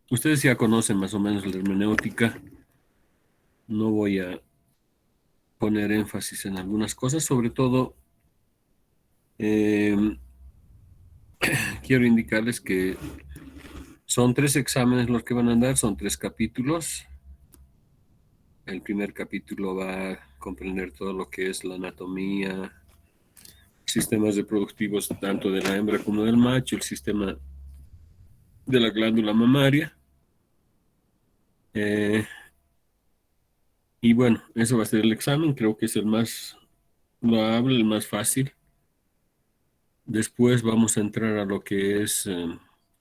Ustedes ya conocen más o menos la hermenéutica. No voy a poner énfasis en algunas cosas, sobre todo eh, quiero indicarles que son tres exámenes los que van a dar, son tres capítulos. El primer capítulo va a comprender todo lo que es la anatomía, sistemas reproductivos tanto de la hembra como del macho, el sistema de la glándula mamaria. Eh, y bueno, eso va a ser el examen, creo que es el más loable, el más fácil. Después vamos a entrar a lo que es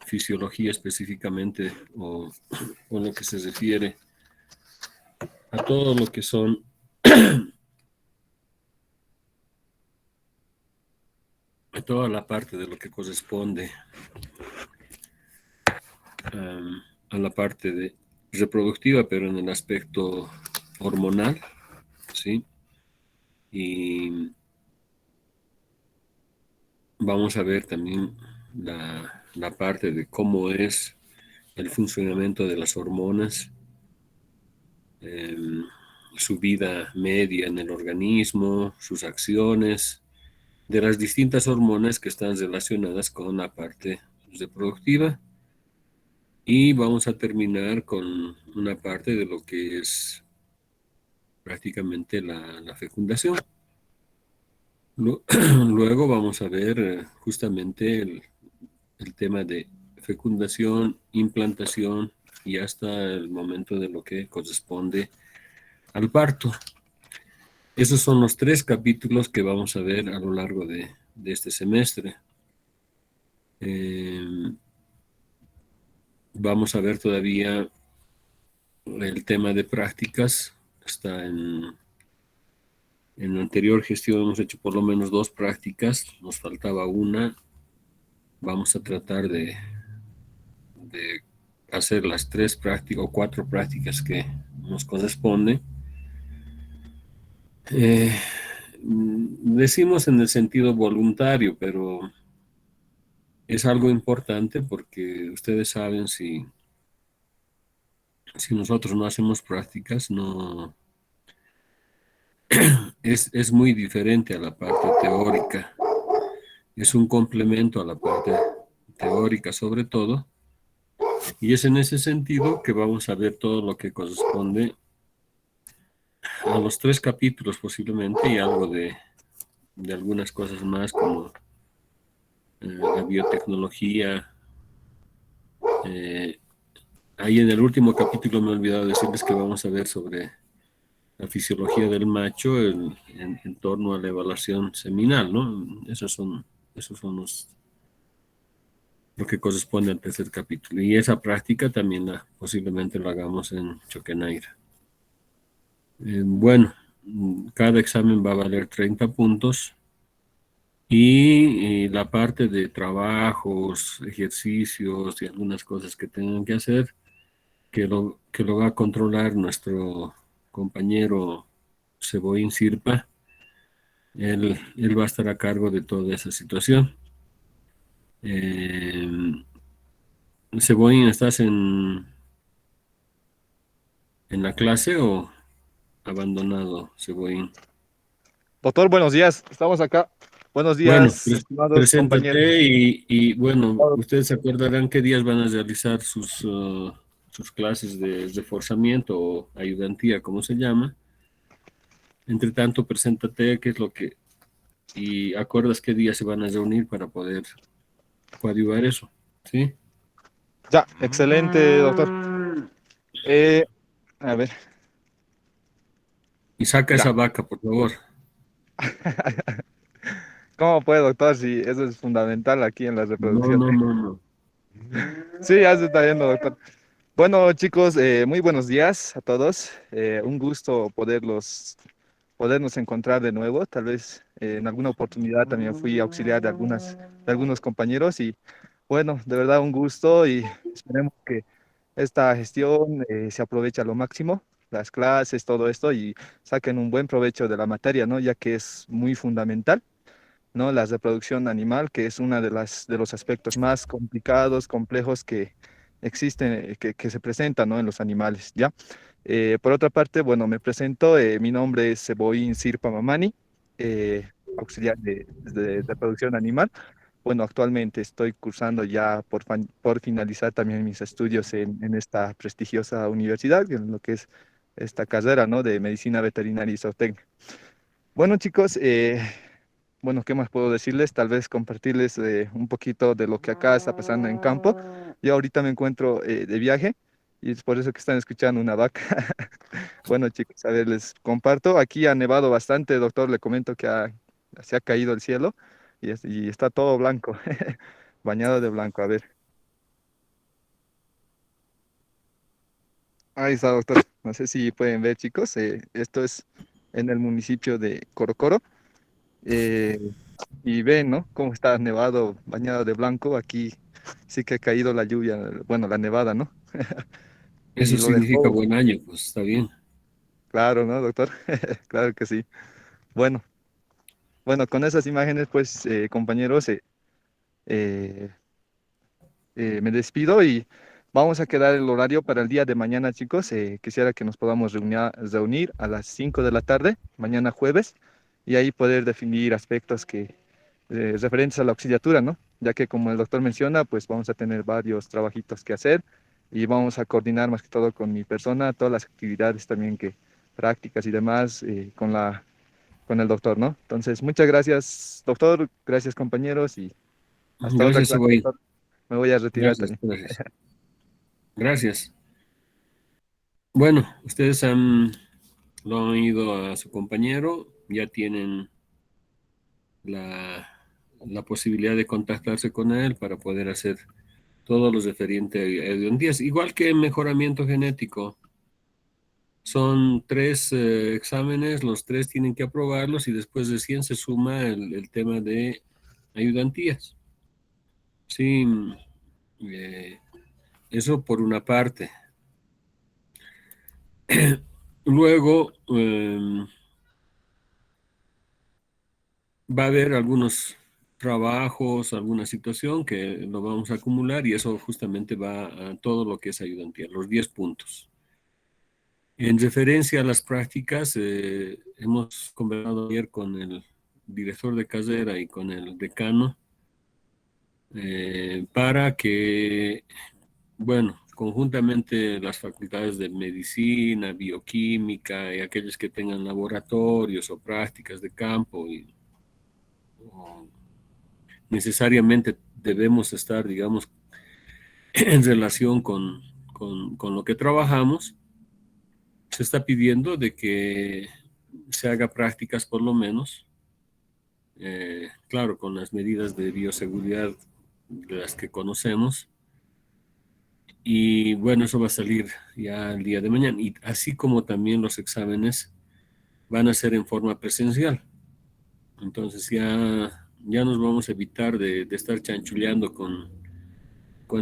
fisiología específicamente o lo que se refiere a todo lo que son, a toda la parte de lo que corresponde a la parte de reproductiva, pero en el aspecto hormonal, ¿sí? Y vamos a ver también la parte de cómo es el funcionamiento de las hormonas, eh, su vida media en el organismo, sus acciones, de las distintas hormonas que están relacionadas con la parte reproductiva. Y vamos a terminar con una parte de lo que es prácticamente la fecundación. Luego vamos a ver justamente el tema de fecundación, implantación y hasta el momento de lo que corresponde al parto. Esos son los tres capítulos que vamos a ver a lo largo de este semestre. Eh, Vamos a ver todavía el tema de prácticas. Está en la anterior gestión hemos hecho por lo menos dos prácticas, nos faltaba una. Vamos a tratar de hacer las tres prácticas o cuatro prácticas que nos corresponden. Eh, Decimos en el sentido voluntario, pero es algo importante porque ustedes saben si nosotros no hacemos prácticas, no es muy diferente a la parte teórica. Es un complemento a la parte teórica sobre todo. Y es en ese sentido que vamos a ver todo lo que corresponde a los tres capítulos posiblemente y algo de algunas cosas más como la biotecnología. Eh, Ahí en el último capítulo me he olvidado decirles que vamos a ver sobre la fisiología del macho en torno a la evaluación seminal, ¿no? Esos son lo que corresponde al tercer capítulo. Y esa práctica también posiblemente lo hagamos en Choquenaira. Bueno, cada examen va a valer 30 puntos y la parte de trabajos, ejercicios y algunas cosas que tengan que hacer, que lo va a controlar nuestro compañero Ceboín Sirpa. Él va a estar a cargo de toda esa situación. Eh, Ceboín, ¿estás en la clase o abandonado, Ceboín? Doctor, buenos días. Estamos acá. Buenos Bueno, días, estimados compañeros. preséntate y bueno, ustedes se acordarán qué días van a realizar sus clases de reforzamiento o ayudantía, como se llama. Entre tanto, preséntate qué es lo que y acuerdas qué días se van a reunir para poder coadyuvar eso, ¿sí? Ya, excelente, doctor. Eh, a ver, Y saca ya. esa vaca, por favor. ¿Cómo puede, doctor? Si eso es fundamental aquí en la No, reproducción. no, no, no. Sí, ya se está viendo, doctor. Bueno, chicos, muy buenos días a todos. Un gusto podernos encontrar de nuevo. Tal vez en alguna oportunidad también fui auxiliar de algunos compañeros y bueno, de verdad un gusto y esperemos que esta gestión se aproveche a lo máximo, las clases, todo esto y saquen un buen provecho de la materia, ¿no? Ya que es muy fundamental, ¿no? La reproducción animal, que es una de los aspectos más complicados, complejos que existen, que se presentan, ¿no? En los animales, ¿ya? Por otra parte, bueno, me presento, mi nombre es Seboín Sirpa Mamani, auxiliar de reproducción animal. Bueno, actualmente estoy cursando ya por finalizar también mis estudios en esta prestigiosa universidad, en lo que es esta carrera, ¿no? De medicina veterinaria y zootecnia. Bueno, chicos, bueno, ¿qué más puedo decirles? Tal vez compartirles un poquito de lo que acá está pasando en campo. Yo ahorita me encuentro de viaje y es por eso que están escuchando una vaca. Bueno, chicos, a ver, les comparto. Aquí ha nevado bastante, doctor. Le comento que se ha caído el cielo y está todo blanco, bañado de blanco. A ver, ahí está, doctor. No sé si pueden ver, chicos. Esto es en el municipio de Corocoro. Eh, y ven, ¿no? Cómo está nevado, bañado de blanco. Aquí sí que ha caído la lluvia, bueno, la nevada, ¿no? Y Eso lo significa dejó, buen año, pues está bien. claro, ¿no, doctor? Claro que sí. Bueno, bueno, con esas imágenes, pues, compañeros, eh, me despido y vamos a quedar el horario para el día de mañana, chicos. Quisiera que nos podamos reunir a las 5 de la tarde, mañana jueves, y ahí poder definir aspectos referentes a la auxiliatura, ¿no? Ya que como el doctor menciona, pues vamos a tener varios trabajitos que hacer y vamos a coordinar más que todo con mi persona, todas las actividades también prácticas y demás, con el doctor, ¿no? Entonces, muchas gracias, doctor, gracias, compañeros, y hasta otra Gracias, clase, Egoy. doctor. Me voy a retirar Gracias, también. gracias. Gracias. Bueno, lo han oído a su compañero, ya tienen la, la posibilidad de contactarse con él para poder hacer todo lo referente a ayudantías, igual que mejoramiento genético. Son tres exámenes, los tres tienen que aprobarlos y después recién se suma el tema de ayudantías. Sí, eh, eso por una parte. Luego va a haber algunos trabajos, alguna situación que lo vamos a acumular y eso justamente va a todo lo que es ayudantía, los 10 puntos. En referencia a las prácticas, hemos conversado ayer con el director de carrera y con el decano para que, bueno, conjuntamente las facultades de medicina, bioquímica y aquellos que tengan laboratorios o prácticas de campo o necesariamente debemos estar, digamos, en relación con lo que trabajamos, se está pidiendo de que se haga prácticas por lo menos, claro, con las medidas de bioseguridad de las que conocemos. Y bueno, eso va a salir ya el día de mañana. Y así como también los exámenes van a ser en forma presencial. Entonces ya nos vamos a evitar de estar chanchuleando con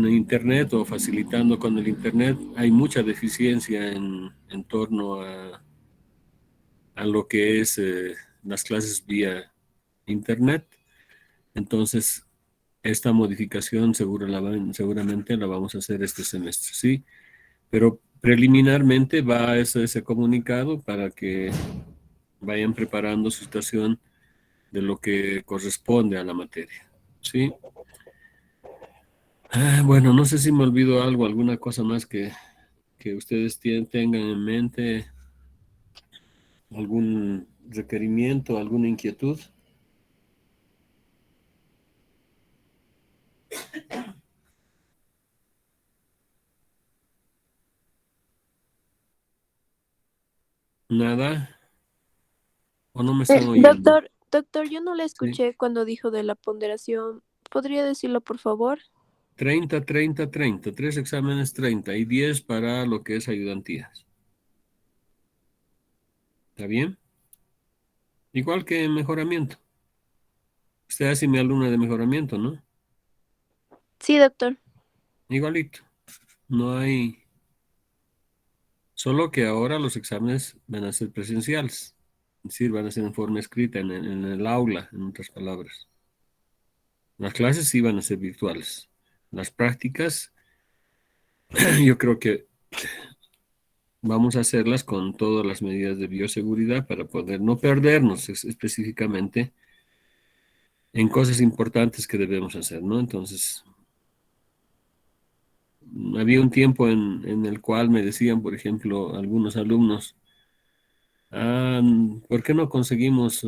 el Internet o facilitando con el Internet. Hay mucha deficiencia en torno a lo que es las clases vía Internet. Entonces, esta modificación seguramente la vamos a hacer este semestre, ¿sí? Pero preliminarmente va ese comunicado para que vayan preparando su situación de lo que corresponde a la materia, ¿sí? Bueno, no sé si me olvido algo, alguna cosa más que ustedes tengan en mente, algún requerimiento, alguna inquietud. Nada, o no me están oyendo. Doctor, yo no le ¿Sí? escuché cuando dijo de la ponderación. ¿Podría decirlo, por favor? 30, 30, 30, tres exámenes 30 y 10 para lo que es ayudantías. ¿Está bien? Igual que en mejoramiento. Usted hace mi alumna de mejoramiento, ¿no? Sí, doctor. Igualito. No hay, solo que ahora los exámenes van a ser presenciales. Es decir, van a ser en forma escrita en el aula, en otras palabras. Las clases sí van a ser virtuales. Las prácticas yo creo que vamos a hacerlas con todas las medidas de bioseguridad para poder no perdernos específicamente en cosas importantes que debemos hacer, ¿no? Entonces, había un tiempo en el cual me decían, por ejemplo, algunos alumnos, ¿por qué no conseguimos,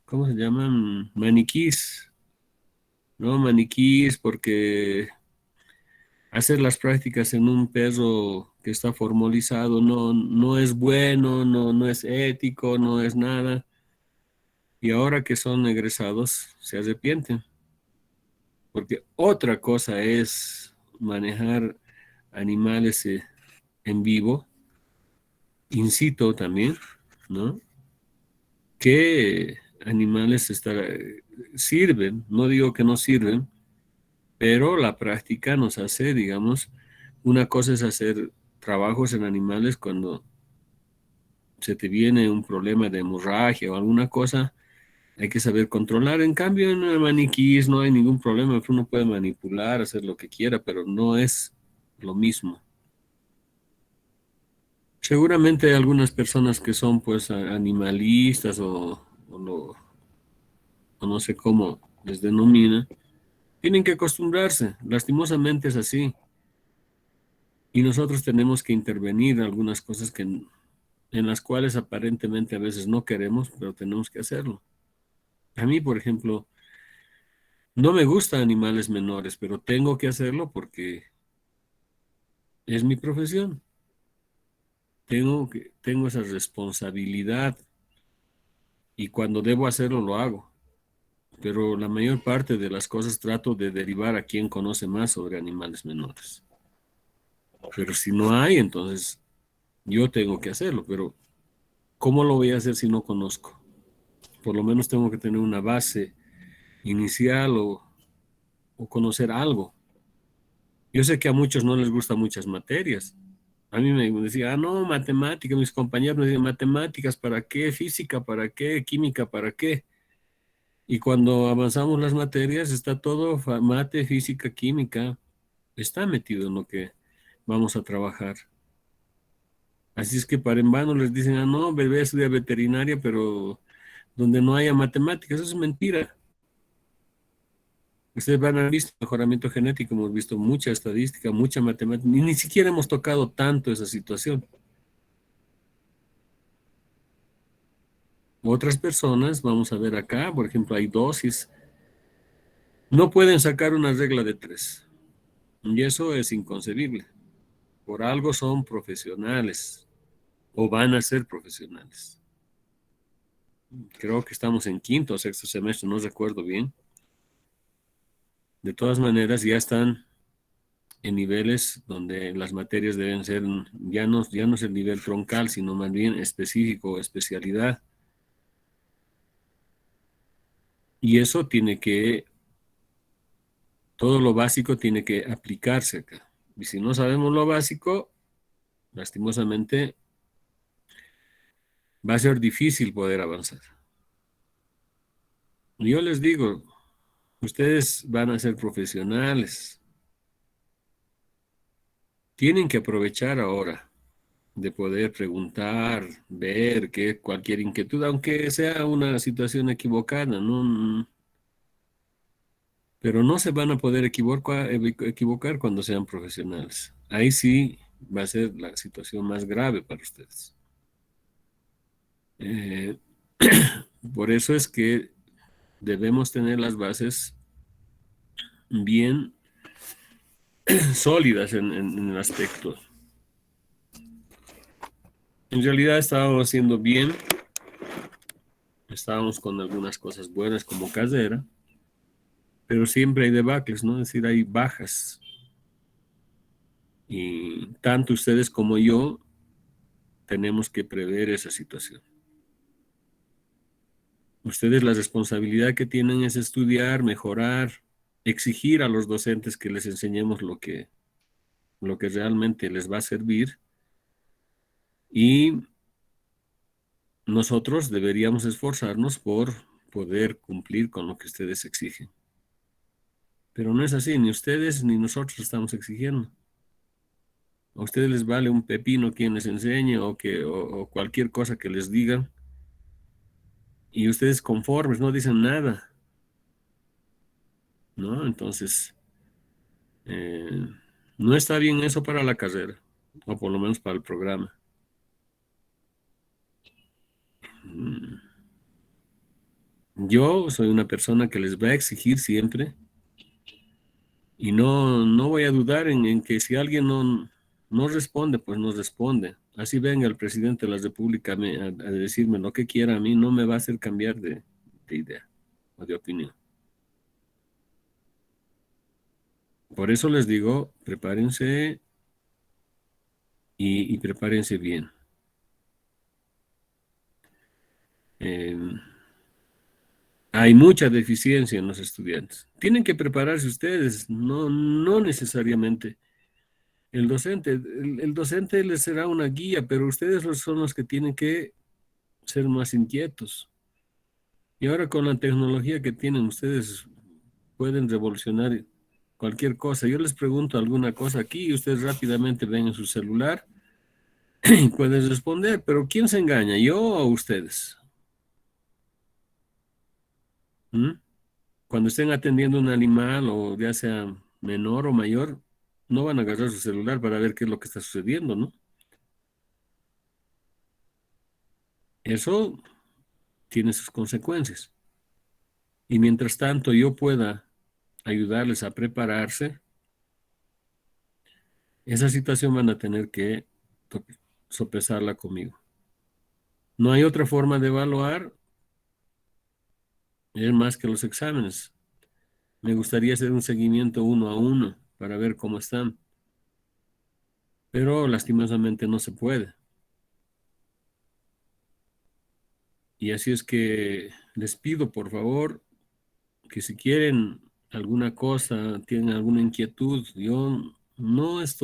¿cómo se llaman? Maniquís, ¿no? Maniquís, porque hacer las prácticas en un perro que está formalizado no es bueno, no es ético, no es nada. Y ahora que son egresados, se arrepienten, porque otra cosa es manejar animales en vivo, in situ también, ¿no? ¿Qué animales sirven? No digo que no sirven, pero la práctica nos hace, digamos, una cosa es hacer trabajos en animales cuando se te viene un problema de hemorragia o alguna cosa, hay que saber controlar. En cambio, en el maniquís no hay ningún problema, uno puede manipular, hacer lo que quiera, pero no es lo mismo. Seguramente hay algunas personas que son pues animalistas o no sé cómo les denomina, tienen que acostumbrarse, lastimosamente es así. Y nosotros tenemos que intervenir en algunas cosas en las cuales aparentemente a veces no queremos, pero tenemos que hacerlo. A mí, por ejemplo, no me gustan animales menores, pero tengo que hacerlo porque es mi profesión. Tengo esa responsabilidad y cuando debo hacerlo lo hago. Pero la mayor parte de las cosas trato de derivar a quien conoce más sobre animales menores. Pero si no hay, entonces yo tengo que hacerlo. Pero ¿cómo lo voy a hacer si no conozco? Por lo menos tengo que tener una base inicial o conocer algo. Yo sé que a muchos no les gustan muchas materias. A mí me decía, no, matemáticas, mis compañeros me decían, matemáticas, ¿para qué? Física, ¿para qué? Química, ¿para qué? Y cuando avanzamos las materias, está todo, mate, física, química, está metido en lo que vamos a trabajar. Así es que para en vano les dicen, no, bebé estudia veterinaria, pero donde no haya matemáticas, eso es mentira. Ustedes van a visto mejoramiento genético, hemos visto mucha estadística, mucha matemática, ni siquiera hemos tocado tanto esa situación. Otras personas, vamos a ver acá, por ejemplo, hay dosis, no pueden sacar una regla de tres. Y eso es inconcebible. Por algo son profesionales o van a ser profesionales. Creo que estamos en quinto o sexto semestre, no recuerdo bien. De todas maneras, ya están en niveles donde las materias deben ser, ya no es el nivel troncal, sino más bien específico o especialidad. Y eso todo lo básico tiene que aplicarse acá. Y si no sabemos lo básico, lastimosamente va a ser difícil poder avanzar. Yo les digo, ustedes van a ser profesionales, tienen que aprovechar ahora de poder preguntar, ver que cualquier inquietud, aunque sea una situación equivocada, ¿no? Pero no se van a poder equivocar cuando sean profesionales. Ahí sí va a ser la situación más grave para ustedes. Eh, por eso es que debemos tener las bases bien sólidas en el aspecto. En realidad estábamos haciendo bien, estábamos con algunas cosas buenas como casera, pero siempre hay debacles, ¿no? Es decir, hay bajas. Y tanto ustedes como yo tenemos que prever esa situación. Ustedes la responsabilidad que tienen es estudiar, mejorar, exigir a los docentes que les enseñemos lo que realmente les va a servir y nosotros deberíamos esforzarnos por poder cumplir con lo que ustedes exigen. Pero no es así, ni ustedes ni nosotros estamos exigiendo. A ustedes les vale un pepino quien les enseñe o cualquier cosa que les digan. Y ustedes conformes, no dicen nada, ¿no? Entonces, eh, no está bien eso para la carrera, o por lo menos para el programa. Mm, Yo soy una persona que les va a exigir siempre y no voy a dudar en que si alguien no responde, pues no responde. Así venga el presidente de la República a decirme lo que quiera a mí, no me va a hacer cambiar de idea o de opinión. Por eso les digo, prepárense y prepárense bien. Eh, Hay mucha deficiencia en los estudiantes. Tienen que prepararse ustedes, no necesariamente. El docente les será una guía, pero ustedes son los que tienen que ser más inquietos. Y ahora con la tecnología que tienen, ustedes pueden revolucionar cualquier cosa. Yo les pregunto alguna cosa aquí y ustedes rápidamente ven en su celular y pueden responder, pero ¿quién se engaña, yo o ustedes? ¿Mm? Cuando estén atendiendo a un animal o ya sea menor o mayor, no van a agarrar su celular para ver qué es lo que está sucediendo, ¿no? Eso tiene sus consecuencias. Y mientras tanto yo pueda ayudarles a prepararse, esa situación van a tener que sopesarla conmigo. No hay otra forma de evaluar, es más que los exámenes. Me gustaría hacer un seguimiento uno a uno para ver cómo están, pero lastimosamente no se puede. Y así es que les pido, por favor, que si quieren alguna cosa, tienen alguna inquietud, yo no les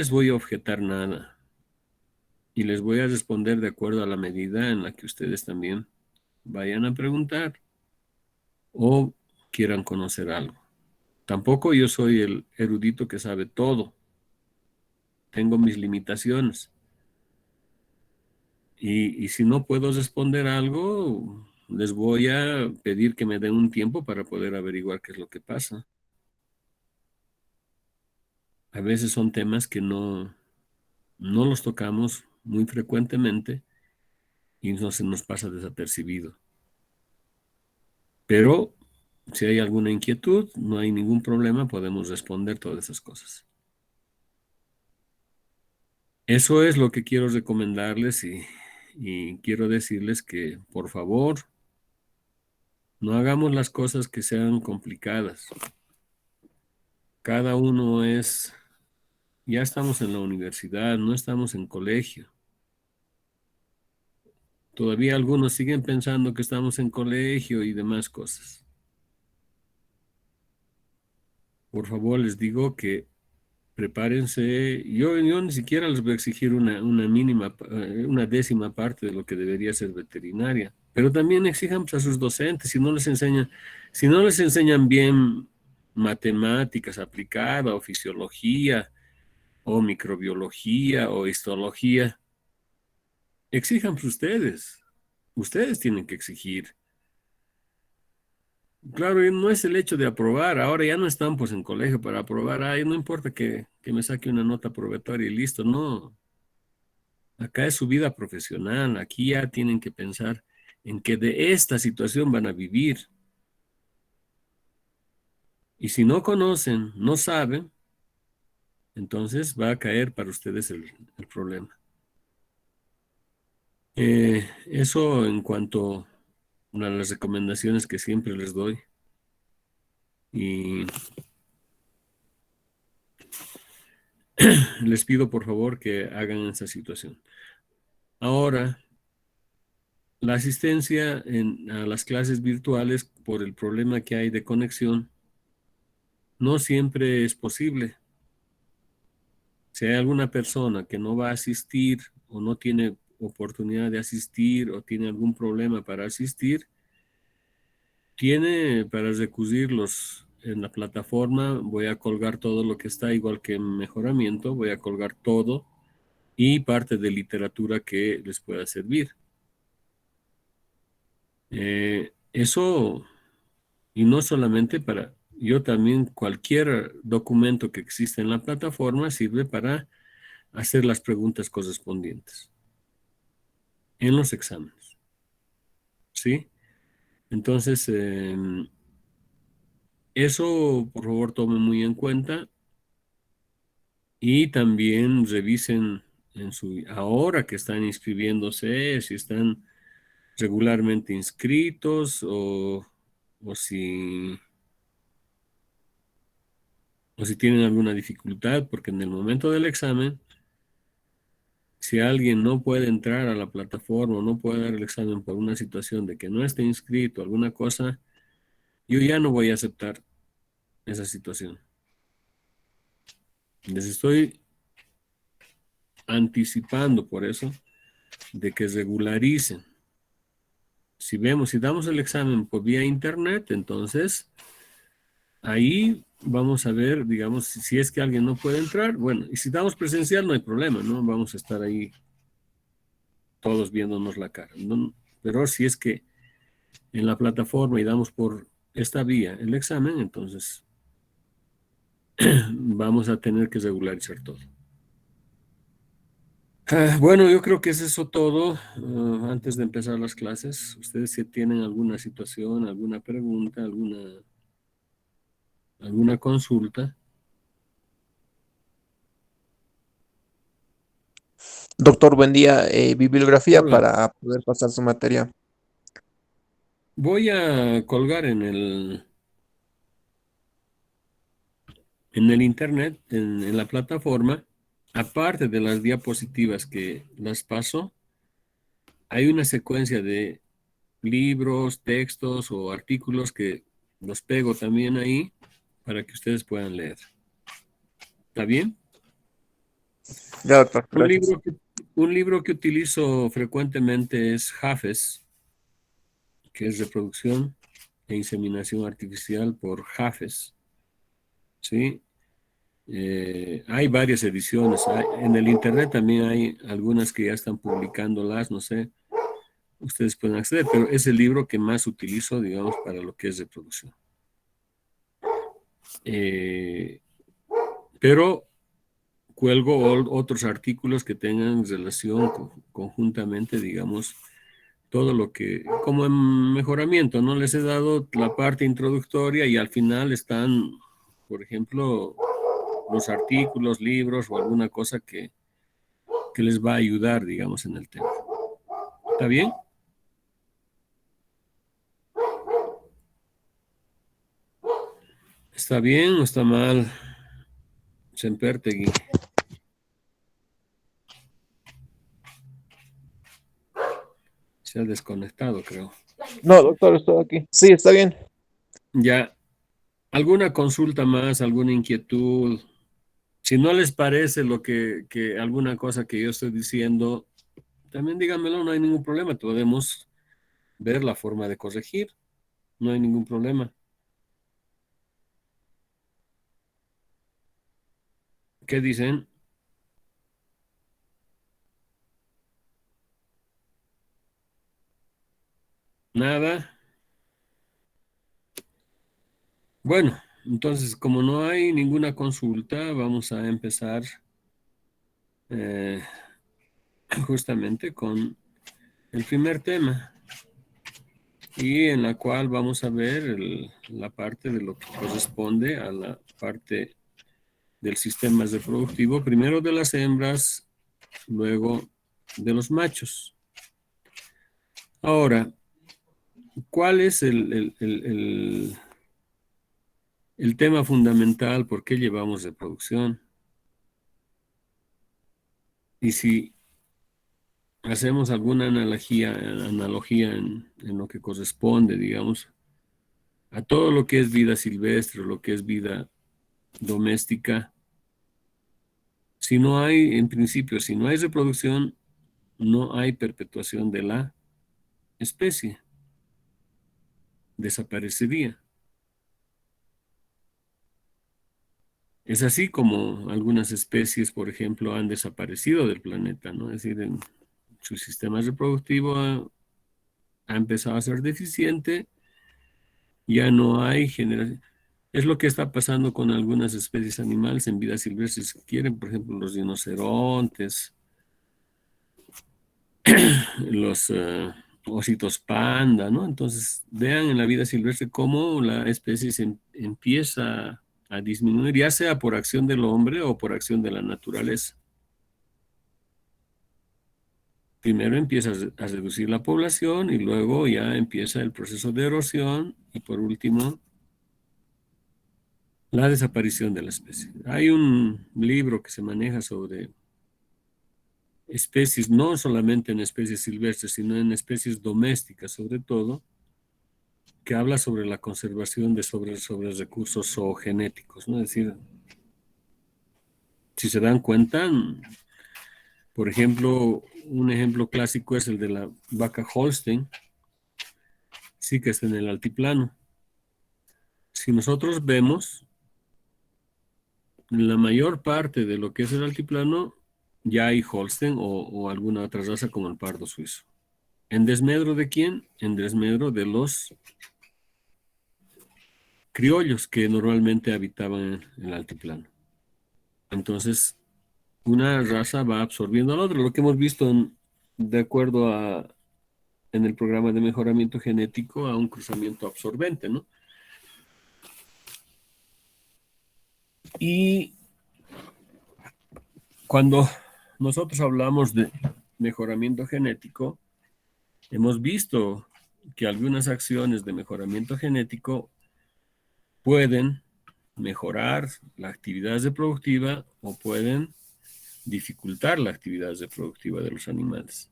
voy a objetar nada y les voy a responder de acuerdo a la medida en la que ustedes también vayan a preguntar o quieran conocer algo. Tampoco yo soy el erudito que sabe todo, tengo mis limitaciones y si no puedo responder algo, les voy a pedir que me den un tiempo para poder averiguar qué es lo que pasa. A veces son temas que no los tocamos muy frecuentemente y no se nos pasa desapercibido. Pero si hay alguna inquietud, no hay ningún problema, podemos responder todas esas cosas. Eso es lo que quiero recomendarles y quiero decirles que, por favor, no hagamos las cosas que sean complicadas. Cada uno ya estamos en la universidad, no estamos en colegio. Todavía algunos siguen pensando que estamos en colegio y demás cosas. Por favor, les digo que prepárense. Yo ni siquiera les voy a exigir una mínima, una décima parte de lo que debería ser veterinaria. Pero también exijan pues, a sus docentes, si no les enseñan bien matemáticas aplicadas o fisiología o microbiología o histología, exijan pues, ustedes. Ustedes tienen que exigir. Claro, y no es el hecho de aprobar, ahora ya no están pues en colegio para aprobar, ay, no importa que me saque una nota probatoria y listo, no, acá es su vida profesional, aquí ya tienen que pensar en que de esta situación van a vivir y si no conocen, no saben, entonces va a caer para ustedes el problema. Eso en cuanto a las recomendaciones que siempre les doy y les pido por favor que hagan esa situación. Ahora, la asistencia a las clases virtuales por el problema que hay de conexión no siempre es posible. Si hay alguna persona que no va a asistir o no tiene oportunidad de asistir o tiene algún problema para asistir, tiene para recurrir en la plataforma, voy a colgar todo lo que está, igual que en mejoramiento, voy a colgar todo y parte de literatura que les pueda servir. Eso, y no solamente para, yo también cualquier documento que exista en la plataforma sirve para hacer las preguntas correspondientes en los exámenes. ¿Sí? Entonces, eso por favor tomen muy en cuenta y también revisen ahora que están inscribiéndose, si están regularmente inscritos o si, o si tienen alguna dificultad, porque en el momento del examen, si alguien no puede entrar a la plataforma o no puede dar el examen por una situación de que no esté inscrito, alguna cosa, yo ya no voy a aceptar esa situación. Les estoy anticipando por eso de que regularicen. Si damos el examen por vía internet, entonces ahí vamos a ver, digamos, si es que alguien no puede entrar, bueno, y si damos presencial no hay problema, ¿no? Vamos a estar ahí todos viéndonos la cara, ¿no? Pero si es que en la plataforma y damos por esta vía el examen, entonces vamos a tener que regularizar todo. Bueno, yo creo que es eso todo. Antes de empezar las clases, ustedes si tienen alguna situación, alguna pregunta, alguna consulta. Doctor, buen día. Bibliografía Hola, para poder pasar su materia. voy a colgar en el internet, en la plataforma, aparte de las diapositivas que las paso, hay una secuencia de libros, textos o artículos que los pego también ahí para que ustedes puedan leer. ¿Está bien? Ya, doctor, Un gracias. libro que, un libro que utilizo frecuentemente es Jafes, que es Reproducción e Inseminación Artificial por Jafes. ¿Sí? Hay varias ediciones. En el internet también hay algunas que ya están publicándolas, no sé, ustedes pueden acceder, pero es el libro que más utilizo, digamos, para lo que es reproducción. Eh, pero cuelgo otros artículos que tengan relación conjuntamente, digamos, todo lo que, como en mejoramiento, ¿no? Les he dado la parte introductoria y al final están, por ejemplo, los artículos, libros o alguna cosa que les va a ayudar, digamos, en el tema. ¿Está bien? ¿Está bien o está mal? Sempertegui. Se ha desconectado, creo. No, doctor, estoy aquí. Sí, está bien. Ya, ¿alguna consulta más, alguna inquietud? Si no les parece lo que alguna cosa que yo estoy diciendo, también díganmelo, no hay ningún problema. Podemos ver la forma de corregir, no hay ningún problema. ¿Qué dicen? Nada. Bueno, entonces, como no hay ninguna consulta, vamos a empezar eh, justamente con el primer tema y en la cual vamos a ver la parte de lo que corresponde a la parte del sistema reproductivo, primero de las hembras, luego de los machos. Ahora, ¿cuál es el tema fundamental? ¿Por qué llevamos reproducción? Y si hacemos alguna analogía en lo que corresponde, digamos, a todo lo que es vida silvestre, lo que es vida doméstica, si no hay, en principio, si no hay reproducción, no hay perpetuación de la especie, desaparecería. Es así como algunas especies, por ejemplo, han desaparecido del planeta, ¿no? Es decir, su sistema reproductivo ha empezado a ser deficiente, ya no hay generación. Es lo que está pasando con algunas especies animales en vida silvestre, si quieren, por ejemplo, los rinocerontes, los ositos panda, ¿no? Entonces, vean en la vida silvestre cómo la especie empieza a disminuir, ya sea por acción del hombre o por acción de la naturaleza. Primero empieza a reducir la población y luego ya empieza el proceso de erosión y por último la desaparición de la especie. Hay un libro que se maneja sobre especies, no solamente en especies silvestres, sino en especies domésticas sobre todo, que habla sobre la conservación de sobre recursos zoogenéticos, ¿no? Es decir, si se dan cuenta, por ejemplo, un ejemplo clásico es el de la vaca Holstein, sí que está en el altiplano. Si nosotros vemos, la mayor parte de lo que es el altiplano, ya hay Holstein o alguna otra raza como el pardo suizo. ¿En desmedro de quién? En desmedro de los criollos que normalmente habitaban en el altiplano. Entonces, una raza va absorbiendo a la otra, lo que hemos visto de acuerdo en el programa de mejoramiento genético a un cruzamiento absorbente, ¿no? Y cuando nosotros hablamos de mejoramiento genético, hemos visto que algunas acciones de mejoramiento genético pueden mejorar la actividad reproductiva o pueden dificultar la actividad reproductiva de los animales.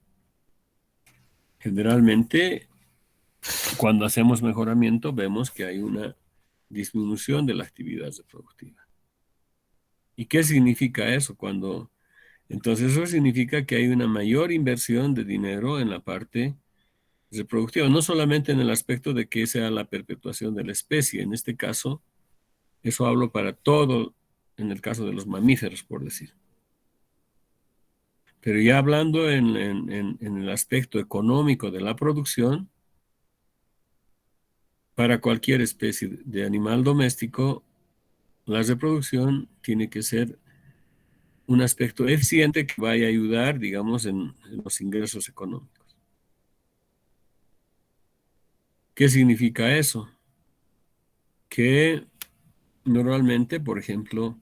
Generalmente, cuando hacemos mejoramiento, vemos que hay una disminución de la actividad reproductiva. ¿Y qué significa eso? Entonces eso significa que hay una mayor inversión de dinero en la parte reproductiva, no solamente en el aspecto de que sea la perpetuación de la especie, en este caso, eso hablo para todo, en el caso de los mamíferos, por decir. Pero ya hablando en el aspecto económico de la producción, para cualquier especie de animal doméstico, la reproducción tiene que ser un aspecto eficiente que vaya a ayudar, digamos, en los ingresos económicos. ¿Qué significa eso? Que normalmente, por ejemplo,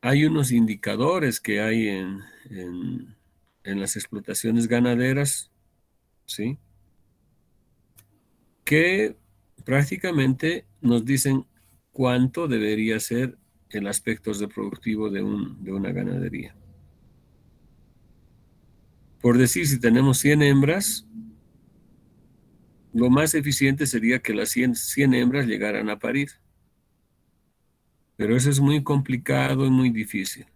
hay unos indicadores que hay en las explotaciones ganaderas, ¿sí? Que prácticamente nos dicen cuánto debería ser el aspecto reproductivo de una ganadería. Por decir, si tenemos 100 hembras, lo más eficiente sería que las 100 hembras llegaran a parir. Pero eso es muy complicado y muy difícil.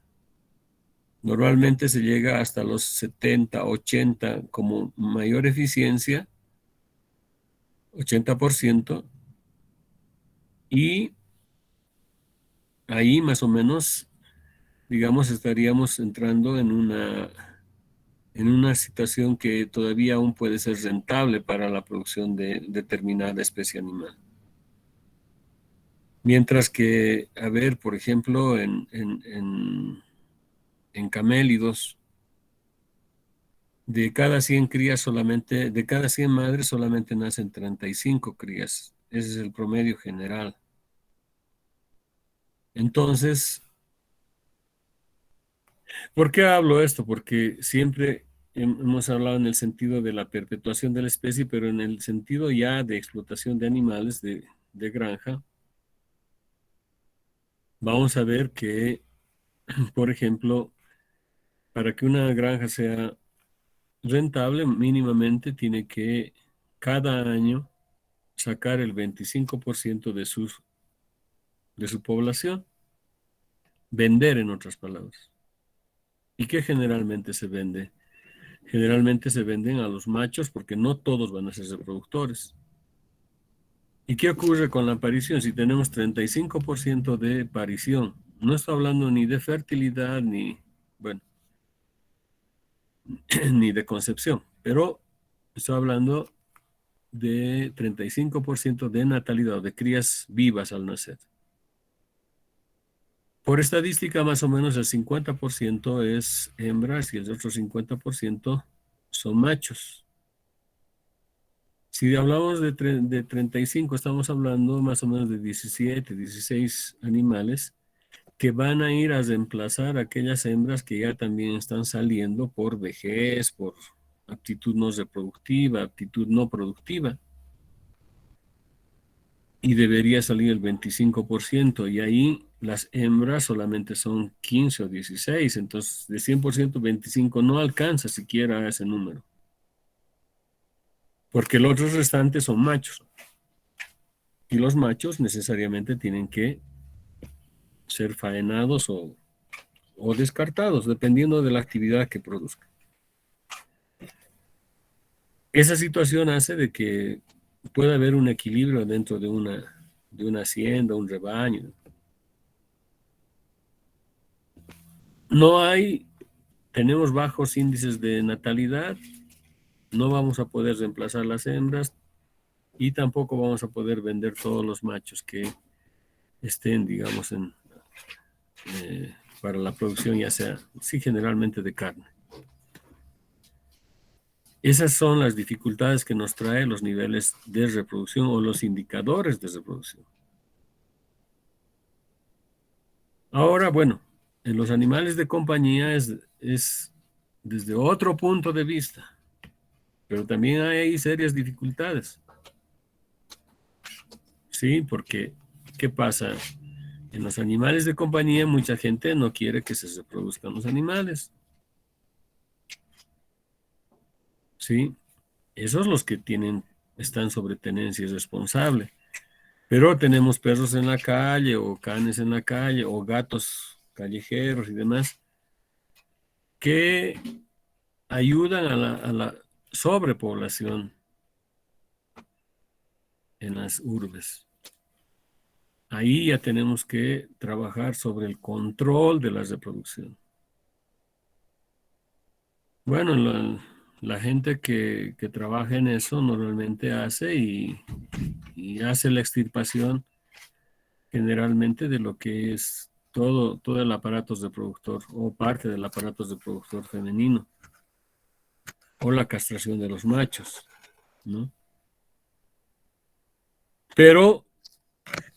Normalmente se llega hasta los 70, 80 como mayor eficiencia, 80%, y ahí más o menos, digamos, estaríamos entrando en una situación que todavía aún puede ser rentable para la producción de determinada especie animal. Mientras que, a ver, por ejemplo, en camélidos, de cada 100 crías solamente, de cada 100 madres solamente nacen 35 crías. Ese es el promedio general. Entonces, ¿por qué hablo esto? Porque siempre hemos hablado en el sentido de la perpetuación de la especie, pero en el sentido ya de explotación de animales de granja, vamos a ver que, por ejemplo, para que una granja sea rentable, mínimamente tiene que cada año sacar el 25% de su población, vender en otras palabras. ¿Y qué generalmente se vende? Generalmente se venden a los machos porque no todos van a ser reproductores. ¿Y qué ocurre con la aparición? Si tenemos 35% de aparición, no estoy hablando ni de fertilidad, ni, bueno, ni de concepción, pero estoy hablando de 35% de natalidad, de crías vivas al nacer. Por estadística, más o menos el 50% es hembras y el otro 50% son machos. Si hablamos de 35, estamos hablando más o menos de 17, 16 animales que van a ir a reemplazar a aquellas hembras que ya también están saliendo por vejez, por aptitud no reproductiva, aptitud no productiva. Y debería salir el 25%, y ahí las hembras solamente son 15 o 16, entonces de 100%, 25 no alcanza siquiera a ese número, porque los otros restantes son machos, y los machos necesariamente tienen que ser faenados o descartados, dependiendo de la actividad que produzcan. Esa situación hace de que pueda haber un equilibrio dentro de una hacienda, un rebaño. Tenemos bajos índices de natalidad, no vamos a poder reemplazar las hembras y tampoco vamos a poder vender todos los machos que estén, digamos, para la producción, ya sea, sí, generalmente de carne. Esas son las dificultades que nos traen los niveles de reproducción o los indicadores de reproducción. Ahora, bueno, en los animales de compañía es desde otro punto de vista, pero también hay ahí serias dificultades. Sí, porque, ¿qué pasa? En los animales de compañía mucha gente no quiere que se reproduzcan los animales. Sí, esos los que están sobre tenencia irresponsable. Pero tenemos perros en la calle o canes en la calle o gatos callejeros y demás que ayudan a la sobrepoblación en las urbes. Ahí ya tenemos que trabajar sobre el control de la reproducción. Bueno, la gente que trabaja en eso normalmente hace y hace la extirpación generalmente de lo que es todo el aparato reproductor o parte del aparato reproductor femenino o la castración de los machos, ¿no? Pero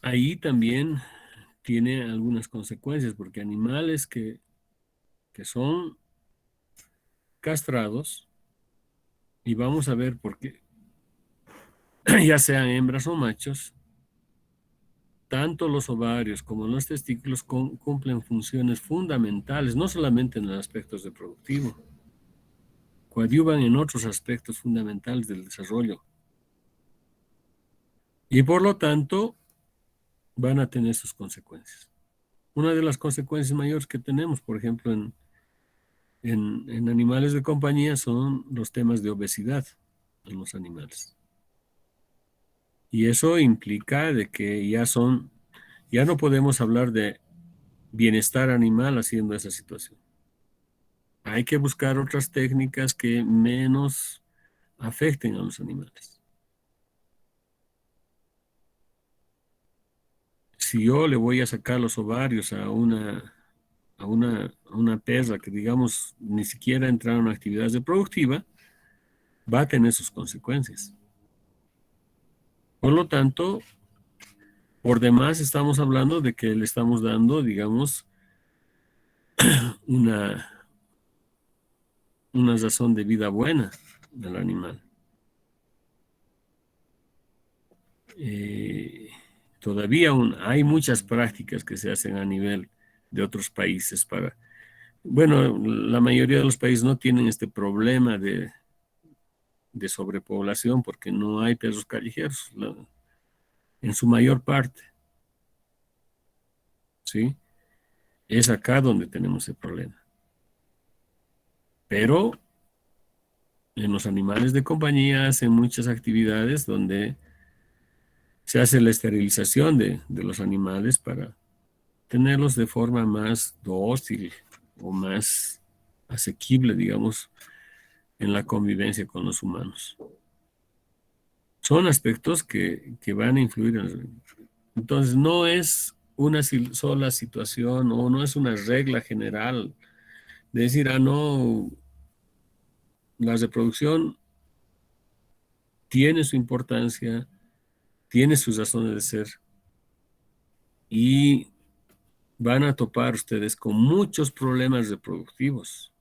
ahí también tiene algunas consecuencias porque animales que son castrados, y vamos a ver por qué, ya sean hembras o machos, tanto los ovarios como los testículos cumplen funciones fundamentales, no solamente en el aspecto reproductivo, coadyuvan en otros aspectos fundamentales del desarrollo. Y por lo tanto, van a tener sus consecuencias. Una de las consecuencias mayores que tenemos, por ejemplo, en animales de compañía son los temas de obesidad en los animales. Y eso implica de que ya no podemos hablar de bienestar animal haciendo esa situación. Hay que buscar otras técnicas que menos afecten a los animales. Si yo le voy a sacar los ovarios a una perra que, digamos, ni siquiera entra en una actividad reproductiva, va a tener sus consecuencias. Por lo tanto, por demás estamos hablando de que le estamos dando, digamos, una razón de vida buena al animal. Todavía hay muchas prácticas que se hacen a nivel de otros países bueno, la mayoría de los países no tienen este problema de sobrepoblación porque no hay perros callejeros en su mayor parte, ¿sí? Es acá donde tenemos el problema. Pero en los animales de compañía hacen muchas actividades donde Se hace la esterilización de los animales para tenerlos de forma más dócil o más asequible, digamos, en la convivencia con los humanos. Son aspectos que van a influir. Entonces, no es una sola situación o no es una regla general de decir, no, la reproducción tiene su importancia, tiene sus razones de ser y van a topar ustedes con muchos problemas reproductivos.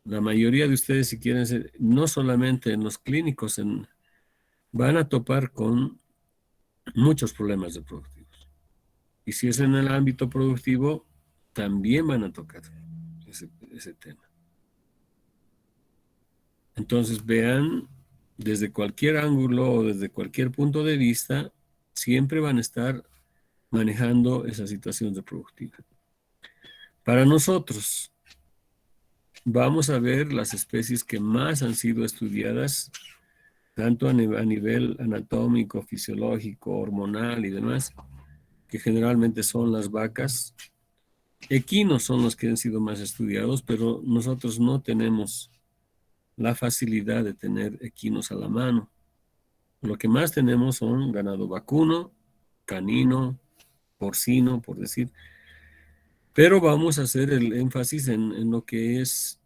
La mayoría de ustedes, si quieren ser, no solamente en los clínicos, van a topar con muchos problemas reproductivos. Y si es en el ámbito productivo, también van a tocar ese tema. Entonces vean, desde cualquier ángulo o desde cualquier punto de vista, siempre van a estar manejando esa situación reproductiva. Para nosotros, vamos a ver las especies que más han sido estudiadas, tanto a nivel anatómico, fisiológico, hormonal y demás, que generalmente son las vacas. Equinos son los que han sido más estudiados, pero nosotros no tenemos la facilidad de tener equinos a la mano. Lo que más tenemos son ganado vacuno, canino, porcino, por decir. Pero vamos a hacer el énfasis en lo que es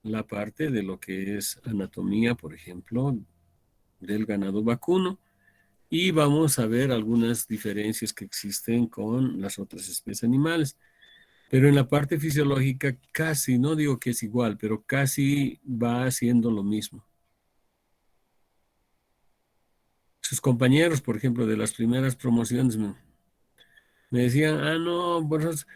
la parte de lo que es anatomía, por ejemplo, del ganado vacuno. Y vamos a ver algunas diferencias que existen con las otras especies animales. Pero en la parte fisiológica casi, no digo que es igual, pero casi va haciendo lo mismo. Sus compañeros, por ejemplo, de las primeras promociones me decían, no, pues,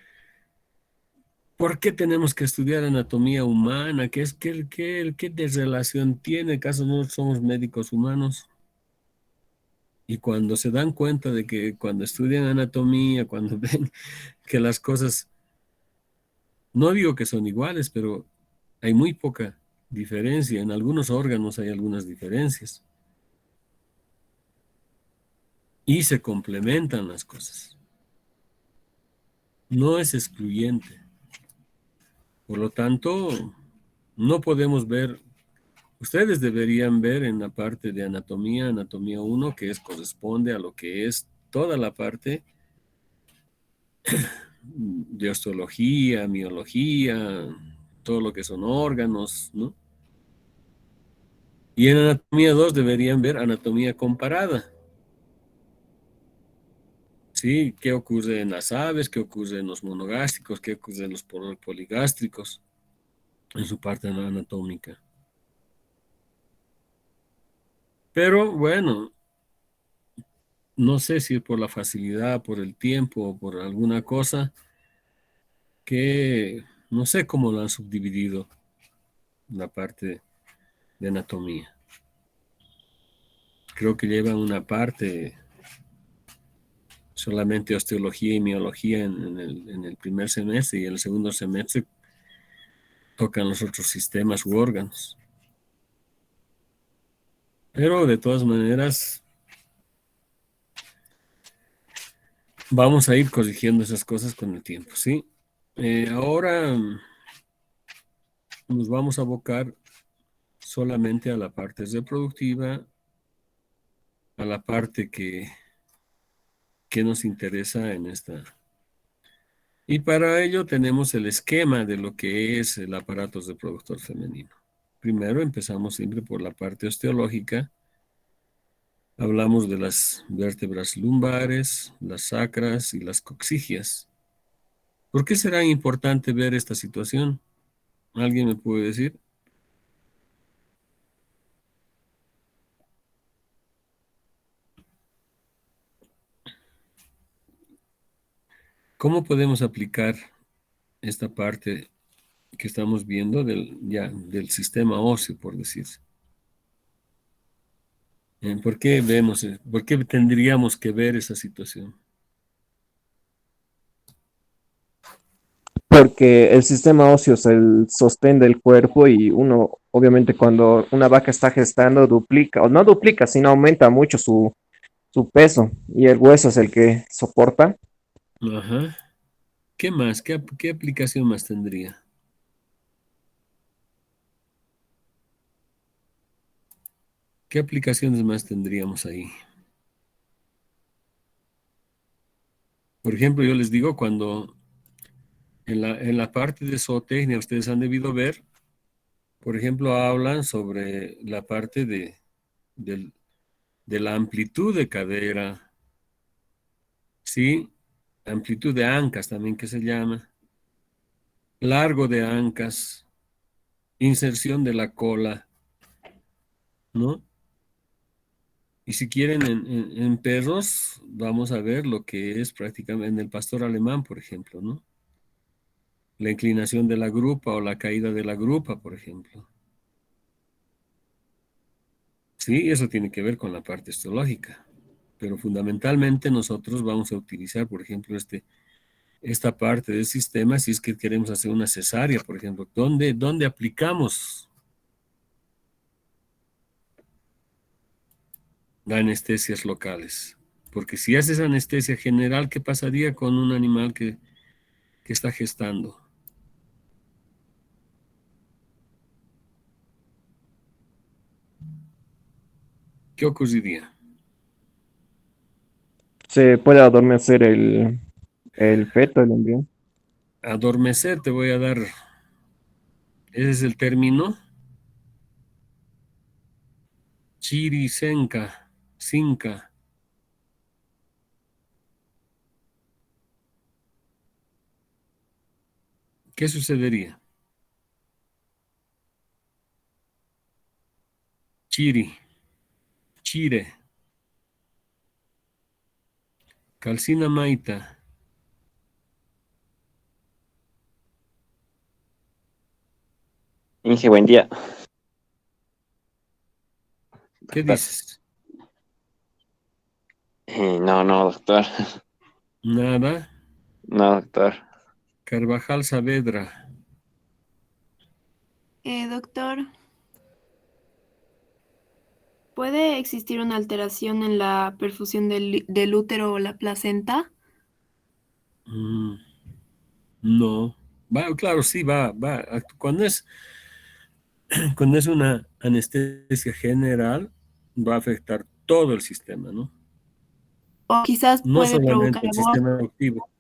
¿por qué tenemos que estudiar anatomía humana? ¿Qué de relación tiene? ¿Acaso no somos médicos humanos? Y cuando se dan cuenta de que cuando estudian anatomía, cuando ven que las cosas, no digo que son iguales, pero hay muy poca diferencia. En algunos órganos hay algunas diferencias. Y se complementan las cosas. No es excluyente. Por lo tanto, no podemos ver, ustedes deberían ver en la parte de anatomía 1, que corresponde a lo que es toda la parte de osteología, miología, todo lo que son órganos, ¿no? Y en anatomía 2 deberían ver anatomía comparada. ¿Sí? ¿Qué ocurre en las aves? ¿Qué ocurre en los monogástricos? ¿Qué ocurre en los poligástricos? En su parte anatómica. Pero bueno, no sé si es por la facilidad, por el tiempo o por alguna cosa que no sé cómo lo han subdividido la parte de anatomía. Creo que llevan una parte solamente osteología y miología en el primer semestre y en el segundo semestre tocan los otros sistemas u órganos. Pero de todas maneras vamos a ir corrigiendo esas cosas con el tiempo, ¿sí? Ahora nos vamos a abocar solamente a la parte reproductiva, a la parte que nos interesa en esta. Y para ello tenemos el esquema de lo que es el aparato reproductor femenino. Primero empezamos siempre por la parte osteológica. Hablamos de las vértebras lumbares, las sacras y las coxigias. ¿Por qué será importante ver esta situación? ¿Alguien me puede decir? ¿Cómo podemos aplicar esta parte que estamos viendo del sistema óseo, por decirse? ¿Por qué tendríamos que ver esa situación? porque el sistema óseo es el sostén del cuerpo y uno, obviamente, cuando una vaca está gestando, duplica, o no duplica, sino aumenta mucho su peso y el hueso es el que soporta. Ajá. ¿Qué más? ¿Qué aplicación más tendría? ¿Qué aplicaciones más tendríamos ahí? Por ejemplo, yo les digo, cuando en la parte de zootecnia ustedes han debido ver, por ejemplo, hablan sobre la parte del- de la amplitud de cadera, ¿sí? Amplitud de ancas también que se llama, largo de ancas, inserción de la cola, ¿no? Y si quieren en perros, vamos a ver lo que es prácticamente en el pastor alemán, por ejemplo, ¿no? La inclinación de la grupa o la caída de la grupa, por ejemplo. Sí, eso tiene que ver con la parte histológica, pero fundamentalmente nosotros vamos a utilizar, por ejemplo, esta parte del sistema si es que queremos hacer una cesárea, por ejemplo. ¿Dónde aplicamos las anestesias locales? Porque si haces anestesia general, ¿qué pasaría con un animal que está gestando? ¿Qué ocurriría? Se puede adormecer el feto, el embrión. Adormecer, te voy a dar, ese es el término, chirisenca, sinca. ¿Qué sucedería? Chiri, chire, calcina maita, Inge, buen día. ¿qué Doctor. dices? No, no, doctor. Nada, No, doctor. Carvajal Saavedra. Doctor, ¿puede existir una alteración en la perfusión del útero o la placenta? Mm, no. Va, claro, sí, va. Cuando es una anestesia general, va a afectar todo el sistema, ¿no? O quizás No puede provocar solamente el sistema reproductivo.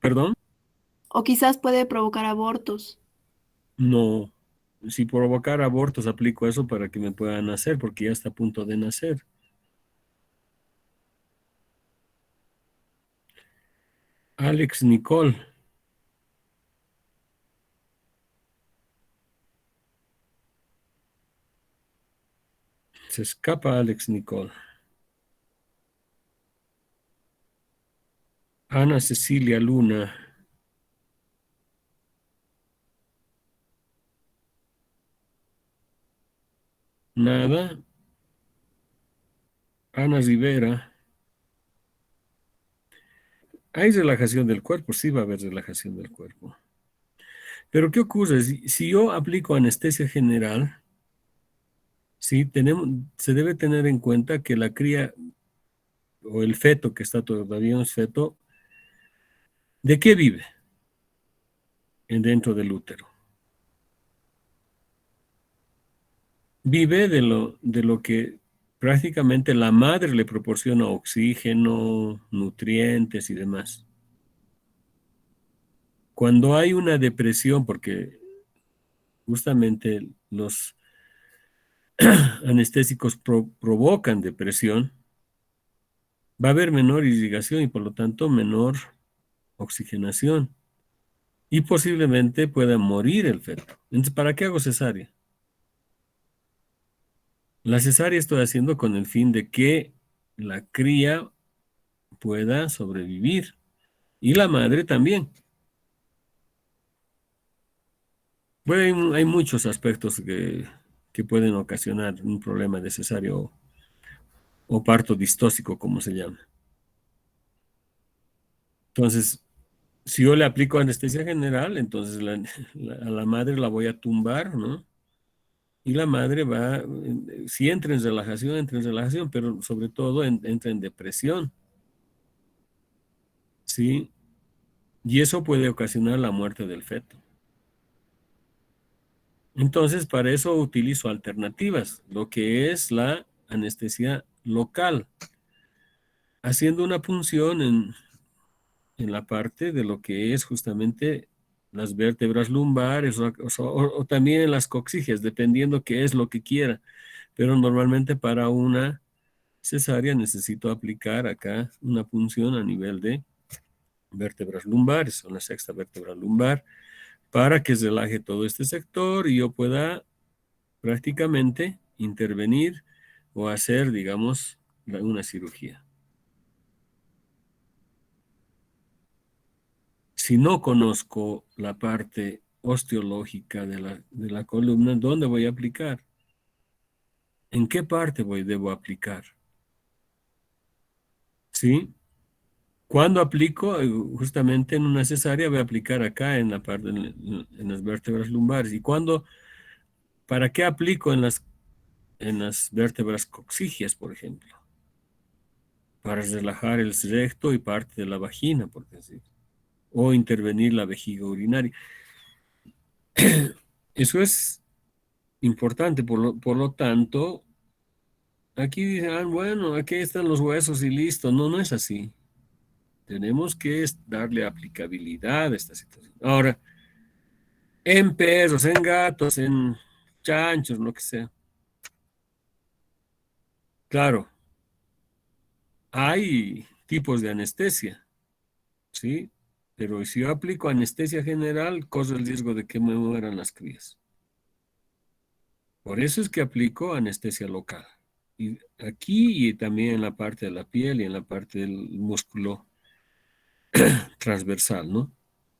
¿Perdón? o quizás puede provocar abortos. No. Si provocar abortos, aplico eso para que me puedan nacer, porque ya está a punto de nacer. Alex Nicole. Se escapa Alex Nicole. Ana Cecilia Luna. Nada. Ana Rivera. Hay relajación del cuerpo, sí va a haber relajación del cuerpo. Pero ¿qué ocurre? Si yo aplico anestesia general, sí, se debe tener en cuenta que la cría o el feto que está todavía en feto, ¿de qué vive dentro del útero? Vive de lo que prácticamente la madre le proporciona oxígeno, nutrientes y demás. Cuando hay una depresión, porque justamente los anestésicos provocan depresión, va a haber menor irrigación y por lo tanto menor oxigenación y posiblemente pueda morir el feto. Entonces, ¿para qué hago cesárea? La cesárea estoy haciendo con el fin de que la cría pueda sobrevivir y la madre también. Bueno, hay muchos aspectos que pueden ocasionar un problema de cesárea o parto distóxico, como se llama. Entonces, Si yo le aplico anestesia general, entonces a la madre la voy a tumbar, ¿no? Y la madre va, si entra en relajación, pero sobre todo entra en depresión, ¿sí? Y eso puede ocasionar la muerte del feto. Entonces, para eso utilizo alternativas, lo que es la anestesia local, haciendo una punción en la parte de lo que es justamente las vértebras lumbares o también en las coxígeas, dependiendo qué es lo que quiera. Pero normalmente para una cesárea necesito aplicar acá una punción a nivel de vértebras lumbares, o la sexta vértebra lumbar, para que relaje todo este sector y yo pueda prácticamente intervenir o hacer, digamos, una cirugía. Si no conozco la parte osteológica de la columna, ¿dónde voy a aplicar? ¿En qué parte debo aplicar? ¿Sí? Cuando aplico, justamente en una cesárea voy a aplicar acá en la parte, en las vértebras lumbares. ¿Y cuando, para qué aplico en las vértebras coxígeas, por ejemplo? Para relajar el recto y parte de la vagina, por decir, o intervenir la vejiga urinaria. Eso es importante, por lo tanto, aquí dicen, ah, bueno, aquí están los huesos y listo. No, no es así. Tenemos que darle aplicabilidad a esta situación. Ahora, en perros, en gatos, en chanchos, lo que sea. Claro, hay tipos de anestesia, ¿sí? Pero si yo aplico anestesia general, corre el riesgo de que me mueran las crías. Por eso es que aplico anestesia local. Y aquí y también en la parte de la piel y en la parte del músculo transversal, ¿no?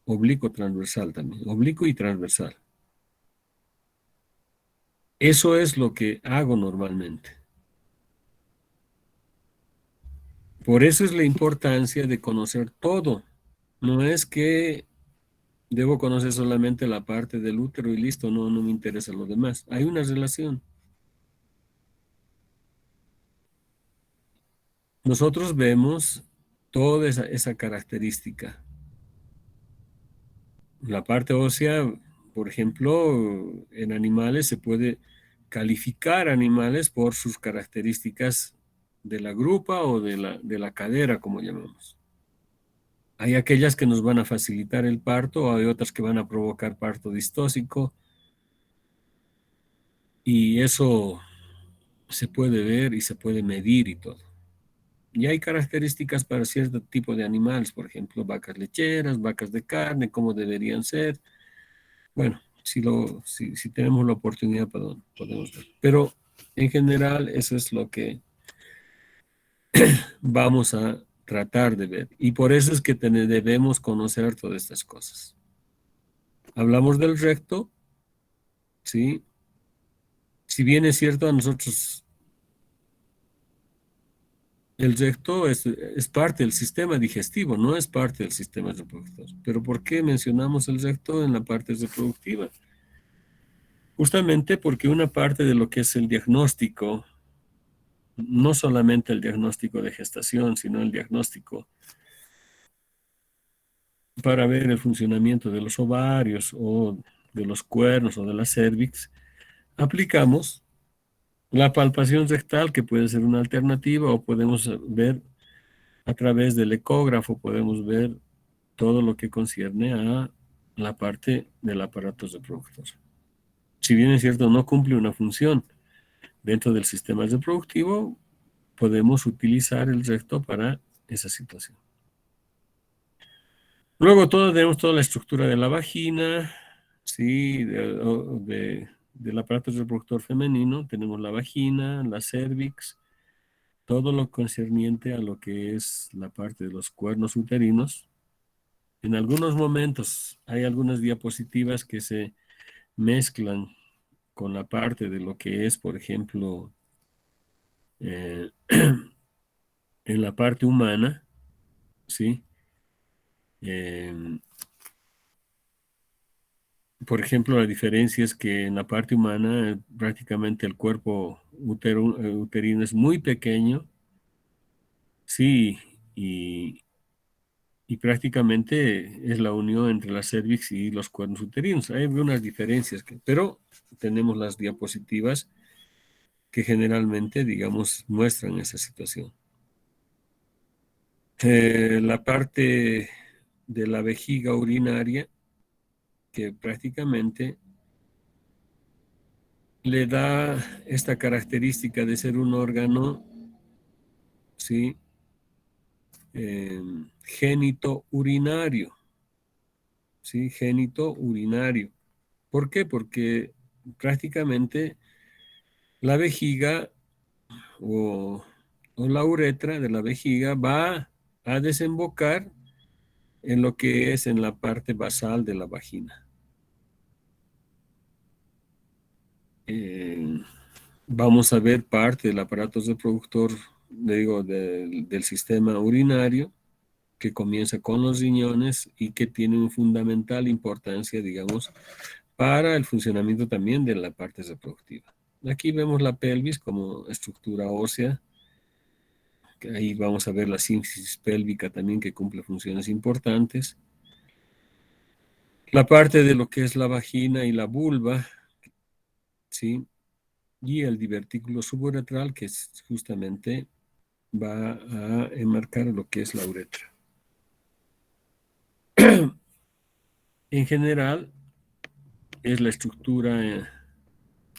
Oblicuo transversal también, oblicuo y transversal. Eso es lo que hago normalmente. Por eso es la importancia de conocer todo. No es que debo conocer solamente la parte del útero y listo, no, no me interesa lo demás. Hay una relación. Nosotros vemos toda esa característica. La parte ósea, por ejemplo, en animales se puede calificar animales por sus características de la grupa o de la cadera, como llamamos. Hay aquellas que nos van a facilitar el parto, hay otras que van a provocar parto distóxico, y eso se puede ver y se puede medir y todo. Y hay características para cierto tipo de animales, por ejemplo, vacas lecheras, vacas de carne, cómo deberían ser. Bueno, si tenemos la oportunidad, podemos ver. Pero en general, eso es lo que vamos a tratar de ver. Y por eso es que debemos conocer todas estas cosas. Hablamos del recto, ¿sí? Si bien es cierto, a nosotros el recto es parte del sistema digestivo, no es parte del sistema reproductor. Pero ¿por qué mencionamos el recto en la parte reproductiva? Justamente porque una parte de lo que es el diagnóstico, no solamente el diagnóstico de gestación, sino el diagnóstico para ver el funcionamiento de los ovarios o de los cuernos o de la cervix, aplicamos la palpación rectal, que puede ser una alternativa, o podemos ver a través del ecógrafo, podemos ver todo lo que concierne a la parte del aparato reproductor. Si bien es cierto, no cumple una función dentro del sistema reproductivo, podemos utilizar el recto para esa situación. Luego tenemos toda la estructura de la vagina, ¿sí? Del aparato reproductor femenino. Tenemos la vagina, la cervix, todo lo concerniente a lo que es la parte de los cuernos uterinos. En algunos momentos hay algunas diapositivas que se mezclan con la parte de lo que es, por ejemplo, en la parte humana, ¿sí? Por ejemplo, la diferencia es que en la parte humana prácticamente el cuerpo uterino es muy pequeño, sí, y prácticamente es la unión entre la cervix y los cuernos uterinos. Hay algunas diferencias, pero tenemos las diapositivas que generalmente, digamos, muestran esa situación. La parte de la vejiga urinaria, que prácticamente le da esta característica de ser un órgano, ¿sí? Génito urinario, ¿sí? Génito urinario. ¿Por qué? Porque prácticamente la vejiga o la uretra de la vejiga va a desembocar en lo que es en la parte basal de la vagina. Vamos a ver parte del aparato reproductor, digo, del sistema urinario, que comienza con los riñones y que tiene una fundamental importancia, digamos, para el funcionamiento también de la parte reproductiva. Aquí vemos la pelvis como estructura ósea, que ahí vamos a ver la sínfisis pélvica también que cumple funciones importantes. La parte de lo que es la vagina y la vulva, ¿sí? Y el divertículo suburetral, que justamente va a enmarcar lo que es la uretra. En general, es la estructura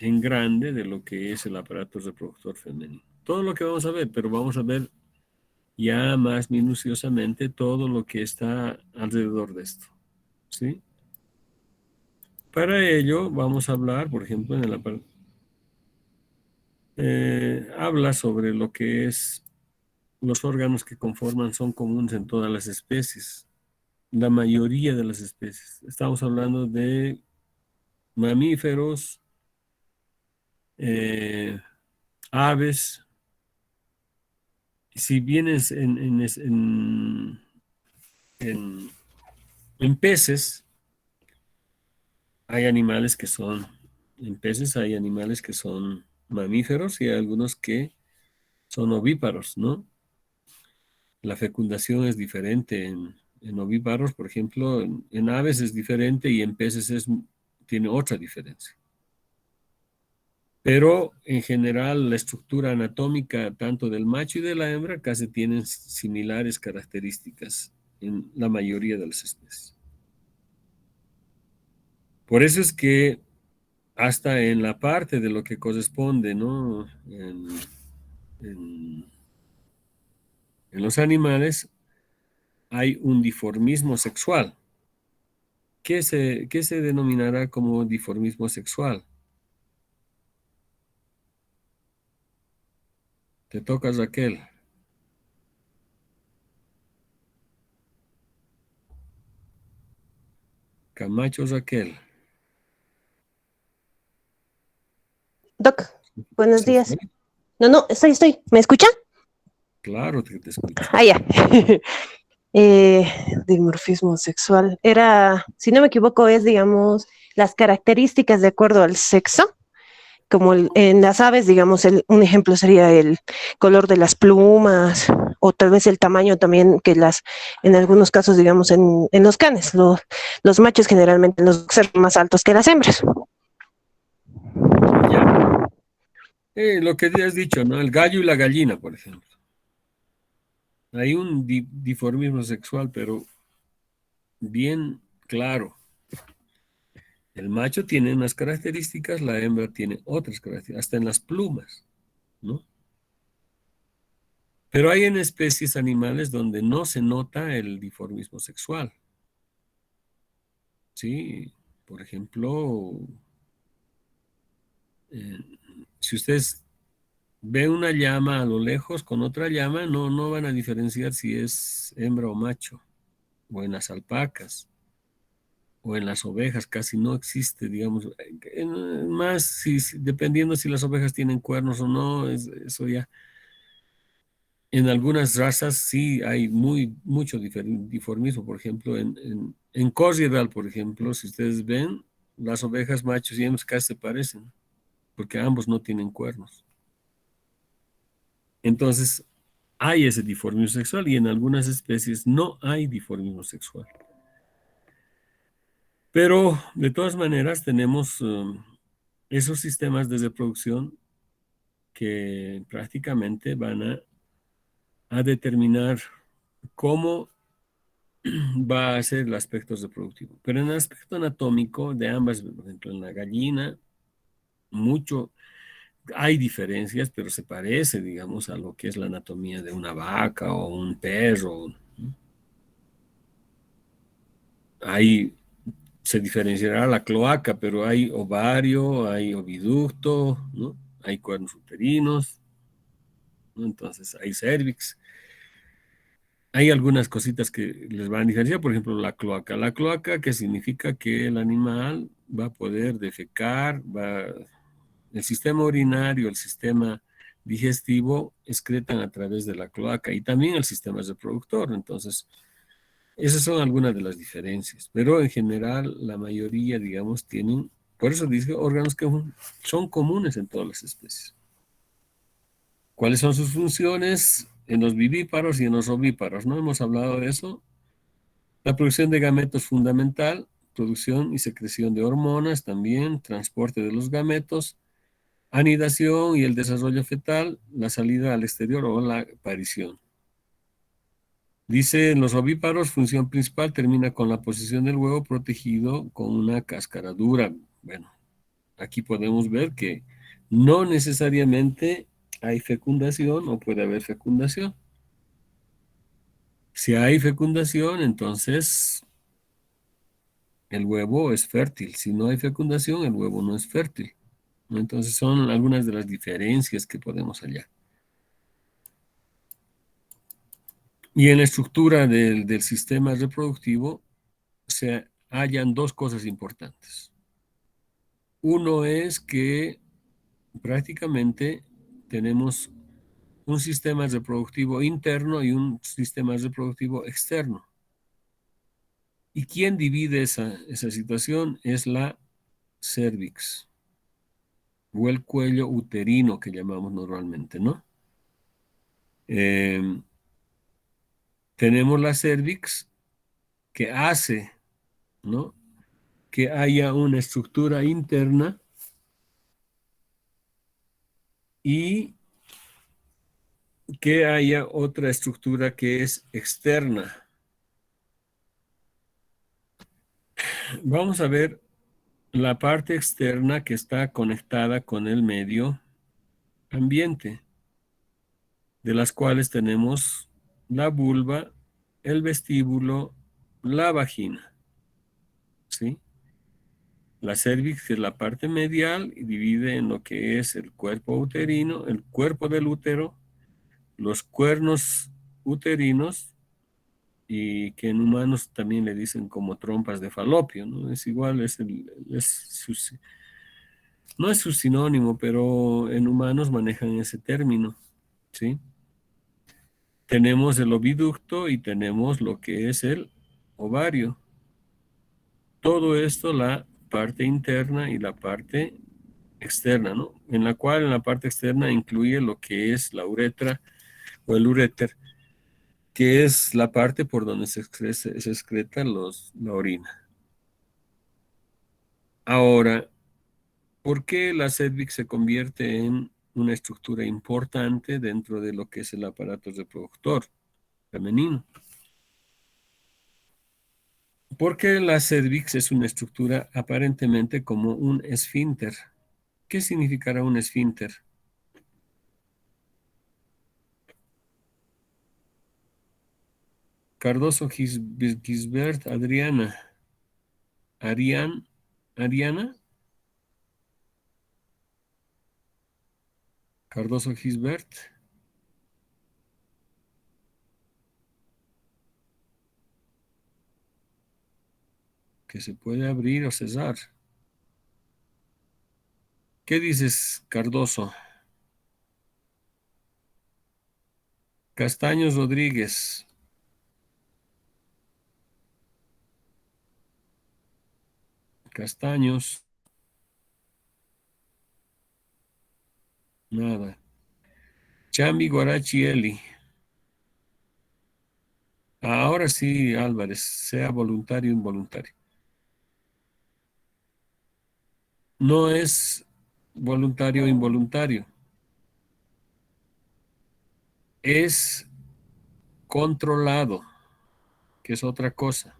en grande de lo que es el aparato reproductor femenino. Todo lo que vamos a ver, pero vamos a ver ya más minuciosamente todo lo que está alrededor de esto, ¿sí? Para ello vamos a hablar, por ejemplo, en el aparato, habla sobre lo que es los órganos que conforman, son comunes en todas las especies, la mayoría de las especies. Estamos hablando de mamíferos, aves. Si vienes en peces, hay animales que son, en peces hay animales que son mamíferos y hay algunos que son ovíparos, ¿no? La fecundación es diferente en ovíparos, por ejemplo, en aves es diferente y en peces tiene otra diferencia. Pero en general la estructura anatómica tanto del macho y de la hembra casi tienen similares características en la mayoría de las especies. Por eso es que hasta en la parte de lo que corresponde, ¿no? En los animales hay un dimorfismo sexual. ¿Qué se denominará como dimorfismo sexual? Te toca, Raquel. Camacho, Raquel. Doc, buenos ¿Se fue? días. No, no, estoy. ¿Me escucha? Claro que te escucho. Ah, ya. Dimorfismo sexual. Era, si no me equivoco, es, digamos, las características de acuerdo al sexo. Como en las aves, digamos, un ejemplo sería el color de las plumas o tal vez el tamaño también en algunos casos, digamos, en los canes, los machos generalmente los son más altos que las hembras. Ya. Lo que has dicho, ¿no? El gallo y la gallina, por ejemplo. Hay un dimorfismo sexual, pero bien claro. El macho tiene unas características, la hembra tiene otras características, hasta en las plumas, ¿no? Pero hay en especies animales donde no se nota el dimorfismo sexual. Sí, por ejemplo, eh, si ustedes ven una llama a lo lejos con otra llama, no van a diferenciar si es hembra o macho, o en las alpacas, o en las ovejas, casi no existe, digamos, más dependiendo si las ovejas tienen cuernos o no, eso ya. En algunas razas sí hay mucho dimorfismo. Por ejemplo, en Corriedal, por ejemplo, si ustedes ven, las ovejas machos y hembras casi se parecen, porque ambos no tienen cuernos. Entonces, hay ese dimorfismo sexual y en algunas especies no hay dimorfismo sexual. Pero, de todas maneras, tenemos esos sistemas de reproducción que prácticamente van a determinar cómo va a ser el aspecto reproductivo. Pero en el aspecto anatómico de ambas, por ejemplo, en la gallina, mucho, hay diferencias, pero se parece, digamos, a lo que es la anatomía de una vaca o un perro. Ahí se diferenciará la cloaca, pero hay ovario, hay oviducto, ¿no? Hay cuernos uterinos, ¿no? Entonces hay cervix. Hay algunas cositas que les van a diferenciar, por ejemplo, la cloaca. La cloaca, que significa que el animal va a poder defecar, el sistema urinario, el sistema digestivo excretan a través de la cloaca y también el sistema reproductor. Entonces, esas son algunas de las diferencias, pero en general la mayoría, digamos, tienen, por eso dice, órganos que son comunes en todas las especies. ¿Cuáles son sus funciones en los vivíparos y en los ovíparos? ¿No hemos hablado de eso? La producción de gametos es fundamental, producción y secreción de hormonas también, transporte de los gametos, anidación y el desarrollo fetal, la salida al exterior o la aparición. Dice, en los ovíparos, función principal termina con la posición del huevo protegido con una cáscara dura. Bueno, aquí podemos ver que no necesariamente hay fecundación o puede haber fecundación. Si hay fecundación, entonces el huevo es fértil. Si no hay fecundación, el huevo no es fértil. Entonces son algunas de las diferencias que podemos hallar. Y en la estructura del sistema reproductivo se hallan dos cosas importantes. Uno es que prácticamente tenemos un sistema reproductivo interno y un sistema reproductivo externo. ¿Y quién divide esa situación? Es la cervix o el cuello uterino que llamamos normalmente, ¿no? Tenemos la cervix que hace, ¿no?, que haya una estructura interna y que haya otra estructura que es externa. Vamos a ver la parte externa que está conectada con el medio ambiente, de las cuales tenemos la vulva, el vestíbulo, la vagina, ¿sí? La cervix es la parte medial y divide en lo que es el cuerpo uterino, el cuerpo del útero, los cuernos uterinos y que en humanos también le dicen como trompas de falopio, ¿no? Es igual, no es su sinónimo, pero en humanos manejan ese término, ¿sí? Tenemos el oviducto y tenemos lo que es el ovario. Todo esto, la parte interna y la parte externa, ¿no? En la cual en la parte externa incluye lo que es la uretra o el uréter, que es la parte por donde se excreta la orina. Ahora, ¿por qué la cervix se convierte en una estructura importante dentro de lo que es el aparato reproductor femenino? Porque la cervix es una estructura aparentemente como un esfínter. ¿Qué significará un esfínter? Cardoso, Gisbert, Adriana. Ariana. Cardoso, Gisbert. Que se puede abrir o cerrar. ¿Qué dices, Cardoso? Castaños Rodríguez. Castaños. Nada. Chambi Guarachi Eli. Ahora sí, Álvarez, sea voluntario o involuntario. No es voluntario o involuntario. Es controlado, que es otra cosa.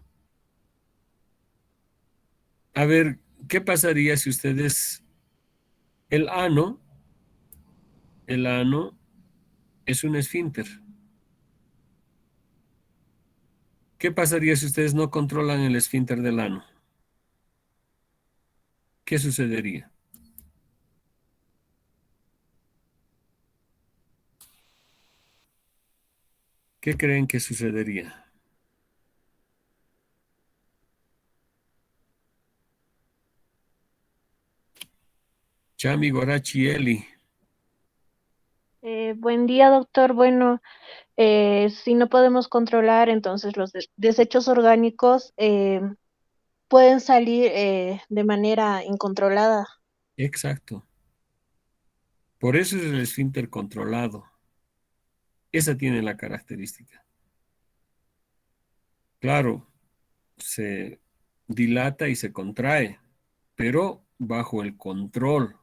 A ver, ¿qué pasaría si ustedes... El ano es un esfínter. ¿Qué pasaría si ustedes no controlan el esfínter del ano? ¿Qué sucedería? ¿Qué creen que sucedería? Chami Gorachi Eli. Buen día, doctor. Bueno, si no podemos controlar, entonces los desechos orgánicos pueden salir de manera incontrolada. Exacto. Por eso es el esfínter controlado. Esa tiene la característica. Claro, se dilata y se contrae, pero bajo el control.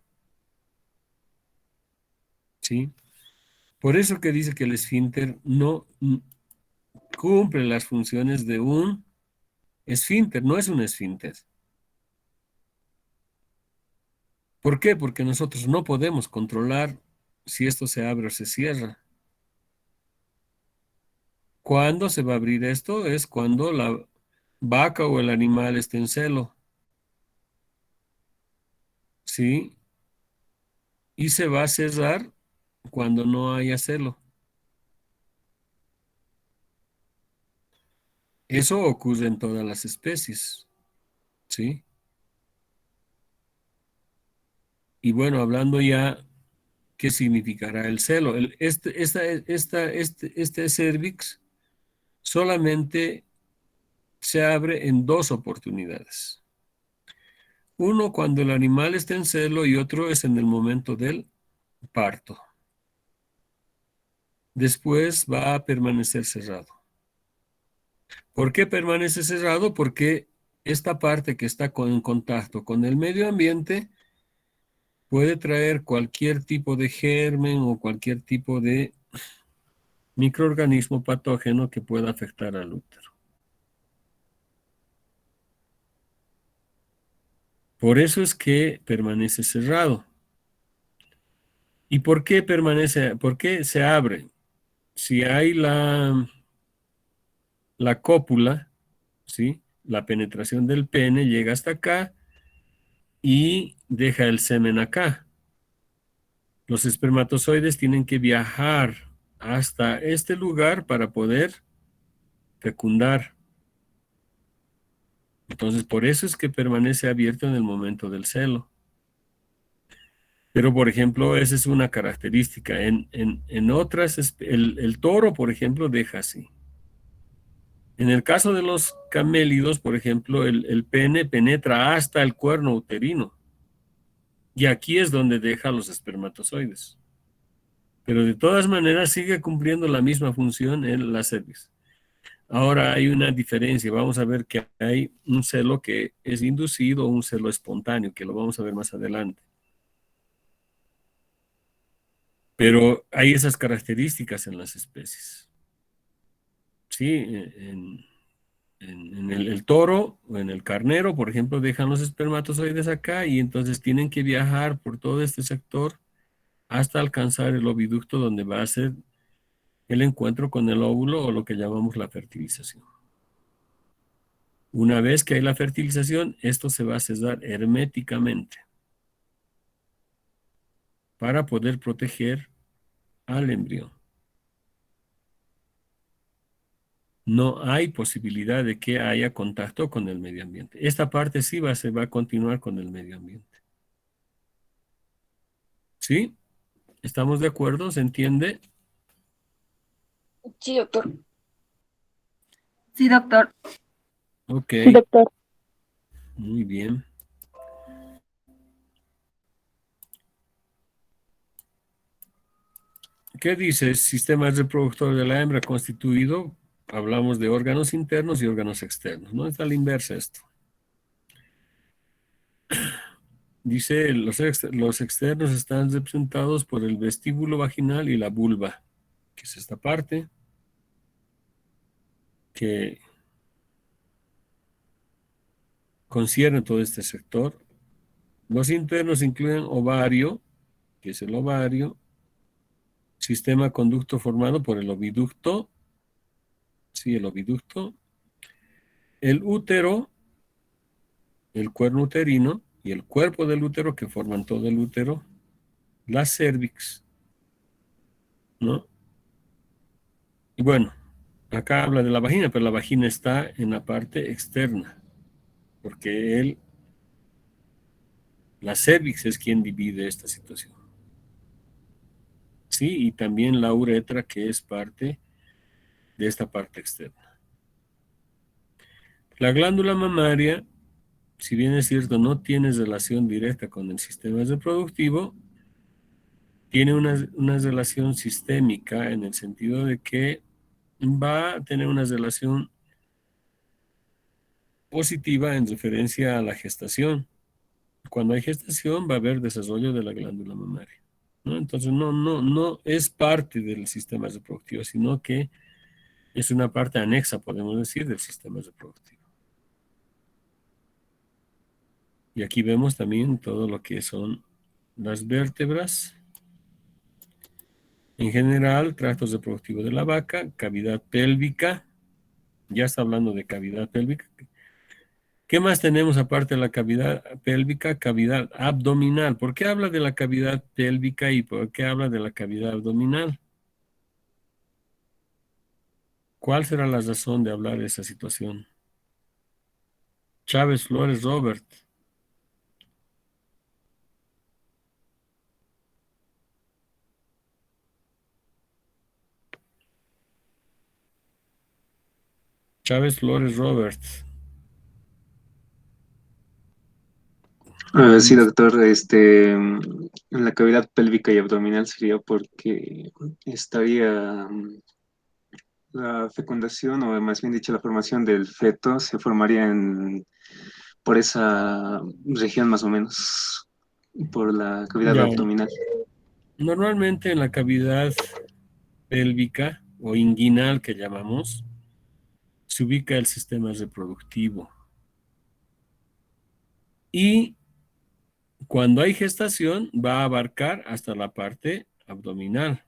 ¿Sí? Por eso que dice que el esfínter no cumple las funciones de un esfínter, no es un esfínter. ¿Por qué? Porque nosotros no podemos controlar si esto se abre o se cierra. ¿Cuándo se va a abrir esto? Es cuando la vaca o el animal esté en celo. ¿Sí? Y se va a cerrar cuando no haya celo. Eso ocurre en todas las especies. ¿Sí? Y bueno, hablando ya, ¿qué significará el celo? Este cervix solamente se abre en dos oportunidades. Uno cuando el animal está en celo y otro es en el momento del parto. Después va a permanecer cerrado. ¿Por qué permanece cerrado? Porque esta parte que está en contacto con el medio ambiente puede traer cualquier tipo de germen o cualquier tipo de microorganismo patógeno que pueda afectar al útero. Por eso es que permanece cerrado. ¿Y por qué permanece? ¿Por qué se abre? Si hay la cópula, ¿sí? La penetración del pene llega hasta acá y deja el semen acá. Los espermatozoides tienen que viajar hasta este lugar para poder fecundar. Entonces, por eso es que permanece abierto en el momento del celo. Pero, por ejemplo, esa es una característica. En otras, el toro, por ejemplo, deja así. En el caso de los camélidos, por ejemplo, el pene penetra hasta el cuerno uterino. Y aquí es donde deja los espermatozoides. Pero de todas maneras sigue cumpliendo la misma función en la cervix. Ahora hay una diferencia. Vamos a ver que hay un celo que es inducido o un celo espontáneo, que lo vamos a ver más adelante. Pero hay esas características en las especies. Sí, en el toro o en el carnero, por ejemplo, dejan los espermatozoides acá y entonces tienen que viajar por todo este sector hasta alcanzar el oviducto donde va a ser el encuentro con el óvulo o lo que llamamos la fertilización. Una vez que hay la fertilización, esto se va a cerrar herméticamente para poder proteger al embrión. No hay posibilidad de que haya contacto con el medio ambiente. Esta parte sí se va a continuar con el medio ambiente. ¿Sí? ¿Estamos de acuerdo? ¿Se entiende? Sí, doctor. Sí, doctor. Ok, Doctor. muy bien. ¿Qué dice? Sistema reproductor de la hembra constituido, hablamos de órganos internos y órganos externos, ¿no? Es a la inversa esto. Dice, los externos están representados por el vestíbulo vaginal y la vulva, que es esta parte que concierne todo este sector. Los internos incluyen ovario, que es el ovario, sistema conducto formado por el oviducto, sí, el oviducto, el útero, el cuerno uterino y el cuerpo del útero que forman todo el útero, la cervix, ¿no? Y bueno, acá habla de la vagina, pero la vagina está en la parte externa, porque la cervix es quien divide esta situación. Sí, y también la uretra, que es parte de esta parte externa. La glándula mamaria, si bien es cierto, no tiene relación directa con el sistema reproductivo, tiene una relación sistémica en el sentido de que va a tener una relación positiva en referencia a la gestación. Cuando hay gestación va a haber desarrollo de la glándula mamaria, ¿no? Entonces no es parte del sistema reproductivo, sino que es una parte anexa, podemos decir, del sistema reproductivo. Y aquí vemos también todo lo que son las vértebras. En general, tracto reproductivo de la vaca, cavidad pélvica. Ya está hablando de cavidad pélvica. ¿Qué más tenemos aparte de la cavidad pélvica? Cavidad abdominal. ¿Por qué habla de la cavidad pélvica y por qué habla de la cavidad abdominal? ¿Cuál será la razón de hablar de esa situación? Chávez Flores Robert. Chávez Flores Robert. Sí, doctor, la cavidad pélvica y abdominal sería porque estaría la fecundación, o más bien dicho, la formación del feto se formaría por esa región más o menos, por la cavidad Ya, abdominal. normalmente en la cavidad pélvica o inguinal que llamamos, se ubica el sistema reproductivo. Y cuando hay gestación, va a abarcar hasta la parte abdominal.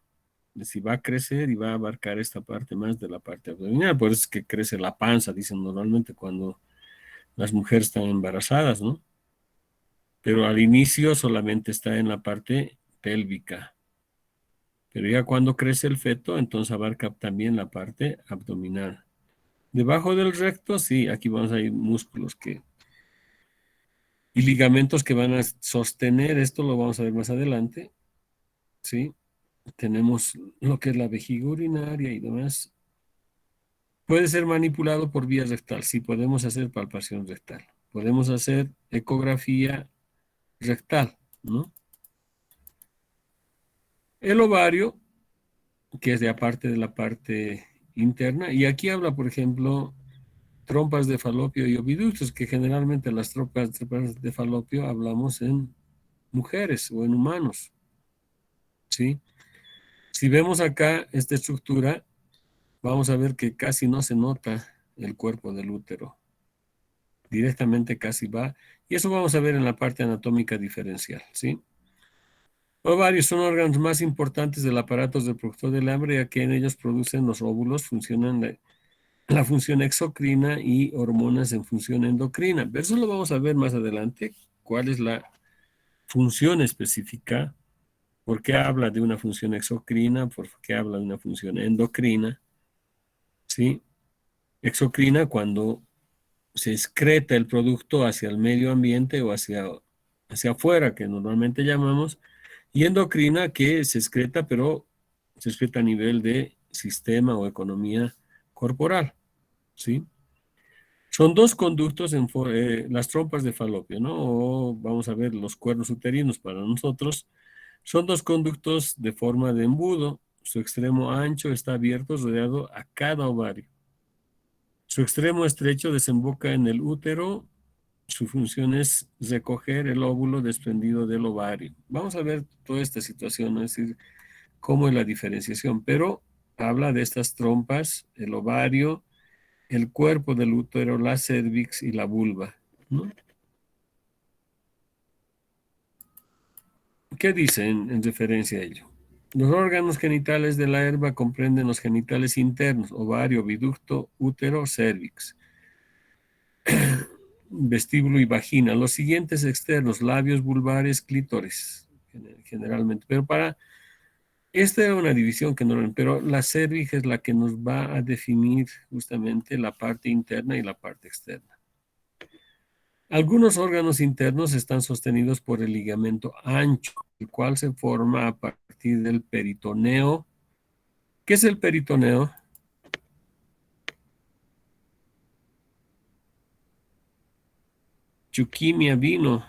Es decir, va a crecer y va a abarcar esta parte más de la parte abdominal. Por eso es que crece la panza, dicen normalmente cuando las mujeres están embarazadas, ¿no? Pero al inicio solamente está en la parte pélvica. Pero ya cuando crece el feto, entonces abarca también la parte abdominal. Debajo del recto, sí, aquí vamos a ir músculos y ligamentos que van a sostener, esto lo vamos a ver más adelante, ¿sí? Tenemos lo que es la vejiga urinaria y demás. Puede ser manipulado por vía rectal, sí, podemos hacer palpación rectal. Podemos hacer ecografía rectal, ¿no? El ovario, que es de aparte de la parte interna, y aquí habla, por ejemplo, trompas de falopio y oviductos, que generalmente las trompas de falopio hablamos en mujeres o en humanos, ¿sí? Si vemos acá esta estructura, vamos a ver que casi no se nota el cuerpo del útero. Directamente casi va. Y eso vamos a ver en la parte anatómica diferencial, ¿sí? Ovarios son órganos más importantes del aparato reproductor del hombre, ya que en ellos producen los óvulos, funcionan la función exocrina y hormonas en función endocrina. Pero eso lo vamos a ver más adelante, cuál es la función específica, por qué habla de una función exocrina, por qué habla de una función endocrina, ¿sí? Exocrina cuando se excreta el producto hacia el medio ambiente o hacia afuera, que normalmente llamamos, y endocrina que se excreta, pero se excreta a nivel de sistema o economía corporal, ¿sí? Son dos conductos en las trompas de Falopio, ¿no? O vamos a ver los cuernos uterinos para nosotros. Son dos conductos de forma de embudo. Su extremo ancho está abierto, rodeado a cada ovario. Su extremo estrecho desemboca en el útero. Su función es recoger el óvulo desprendido del ovario. Vamos a ver toda esta situación, ¿no? Es decir, cómo es la diferenciación, pero habla de estas trompas, el ovario, el cuerpo del útero, la cervix y la vulva, ¿no? ¿Qué dice en referencia a ello? Los órganos genitales de la herba comprenden los genitales internos, ovario, viducto, útero, cervix, vestíbulo y vagina. Los siguientes externos, labios, vulvares, clítores, generalmente. Pero esta es una división que no, pero la cervix es la que nos va a definir justamente la parte interna y la parte externa. Algunos órganos internos están sostenidos por el ligamento ancho, el cual se forma a partir del peritoneo. ¿Qué es el peritoneo? Chuquimia vino.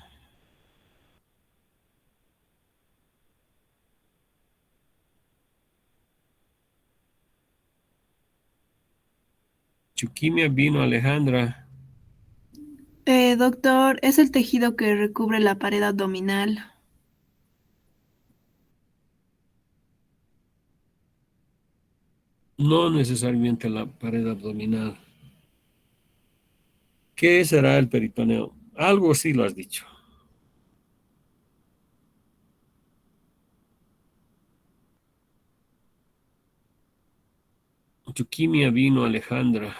Chuquimia vino, Alejandra. Doctor, es el tejido que recubre la pared abdominal. No necesariamente la pared abdominal. ¿Qué será el peritoneo? Algo sí lo has dicho. Chuquimia vino, Alejandra.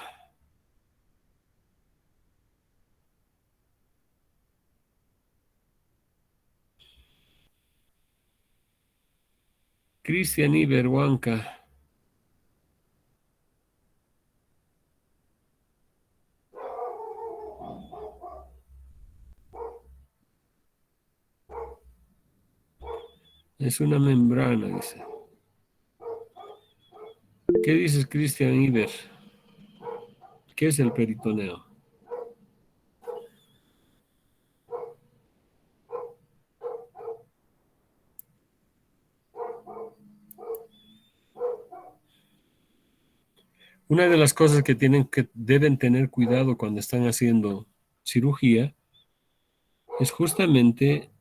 Cristian Iberhuanca. Es una membrana, dice. ¿Qué dices, Cristian Iber? ¿Qué es el peritoneo? Una de las cosas que deben tener cuidado cuando están haciendo cirugía es justamente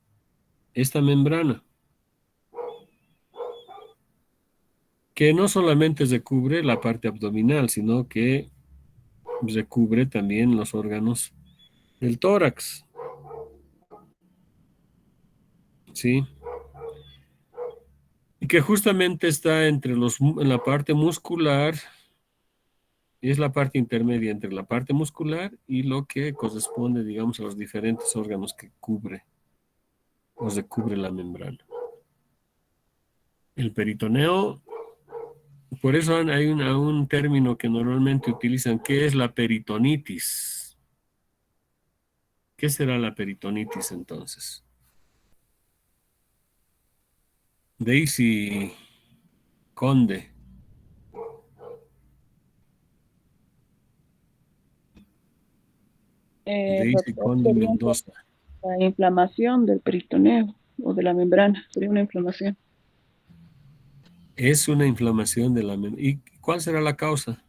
esta membrana, que no solamente recubre la parte abdominal, sino que recubre también los órganos del tórax. ¿Sí? Y que justamente está en la parte muscular, es la parte intermedia entre la parte muscular y lo que corresponde, digamos, a los diferentes órganos que cubre o recubre la membrana. El peritoneo, por eso hay un término que normalmente utilizan, que es la peritonitis. ¿Qué será la peritonitis entonces? Daisy Conde. Daisy Doctor, Conde sería Mendoza. la inflamación del peritoneo o de la membrana, sería una inflamación. Es una inflamación de la membrana. ¿Y cuál será la causa?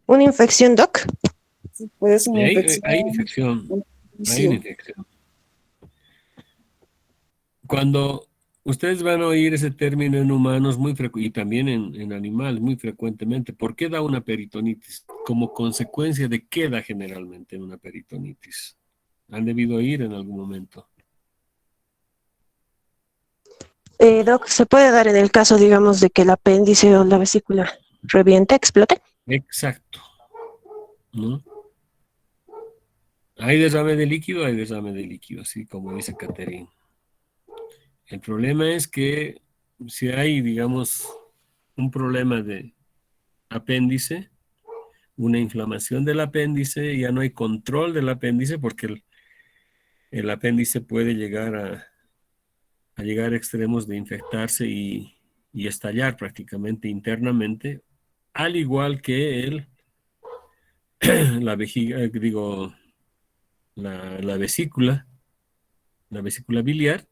¿Una infección, Doc? Puede ser una infección. Hay infección. una Hay una infección. infección. Cuando ustedes van a oír ese término en humanos y también en animales muy frecuentemente, ¿por qué da una peritonitis? ¿Como consecuencia de qué da generalmente una peritonitis? ¿Han debido oír en algún momento? Doc, ¿se puede dar en el caso, digamos, de que el apéndice o la vesícula reviente, explote? Exacto. ¿No? Hay derrame de líquido, así como dice Catherine. El problema es que si hay, digamos, un problema de apéndice, una inflamación del apéndice, ya no hay control del apéndice porque el apéndice puede llegar a llegar a extremos de infectarse y estallar prácticamente internamente, al igual que la vejiga, digo, la vesícula biliar,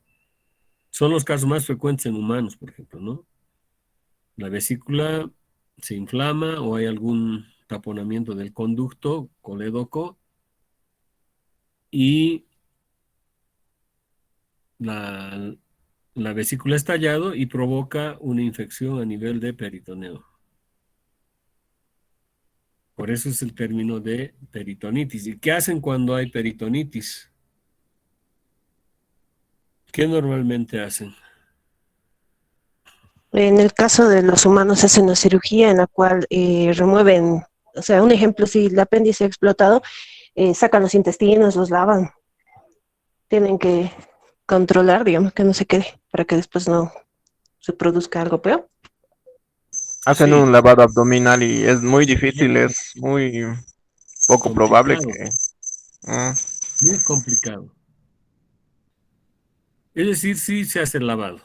son los casos más frecuentes en humanos, por ejemplo, ¿no? La vesícula se inflama o hay algún taponamiento del conducto colédoco y la, la vesícula está estallado y provoca una infección a nivel de peritoneo. Por eso es el término de peritonitis. ¿Y qué hacen cuando hay peritonitis? ¿Qué normalmente hacen? En el caso de los humanos hacen una cirugía en la cual remueven, o sea, un ejemplo, si el apéndice ha explotado, sacan los intestinos, los lavan. Tienen que controlar, digamos, que no se quede, para que después no se produzca algo peor. Hacen Sí, un lavado abdominal y es muy difícil, es muy poco probable complicado, que... Ah, muy complicado. Es decir, sí se hace el lavado,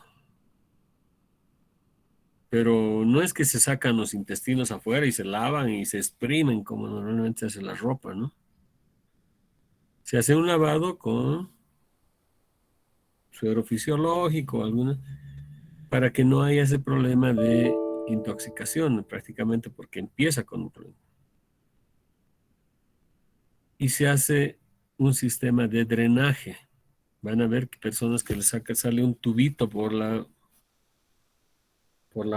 pero no es que se sacan los intestinos afuera y se lavan y se exprimen como normalmente se hace la ropa, ¿no? Se hace un lavado con suero fisiológico, alguna, para que no haya ese problema de intoxicación, prácticamente porque empieza con un problema. Y se hace un sistema de drenaje. Van a ver que personas que les sale un tubito por la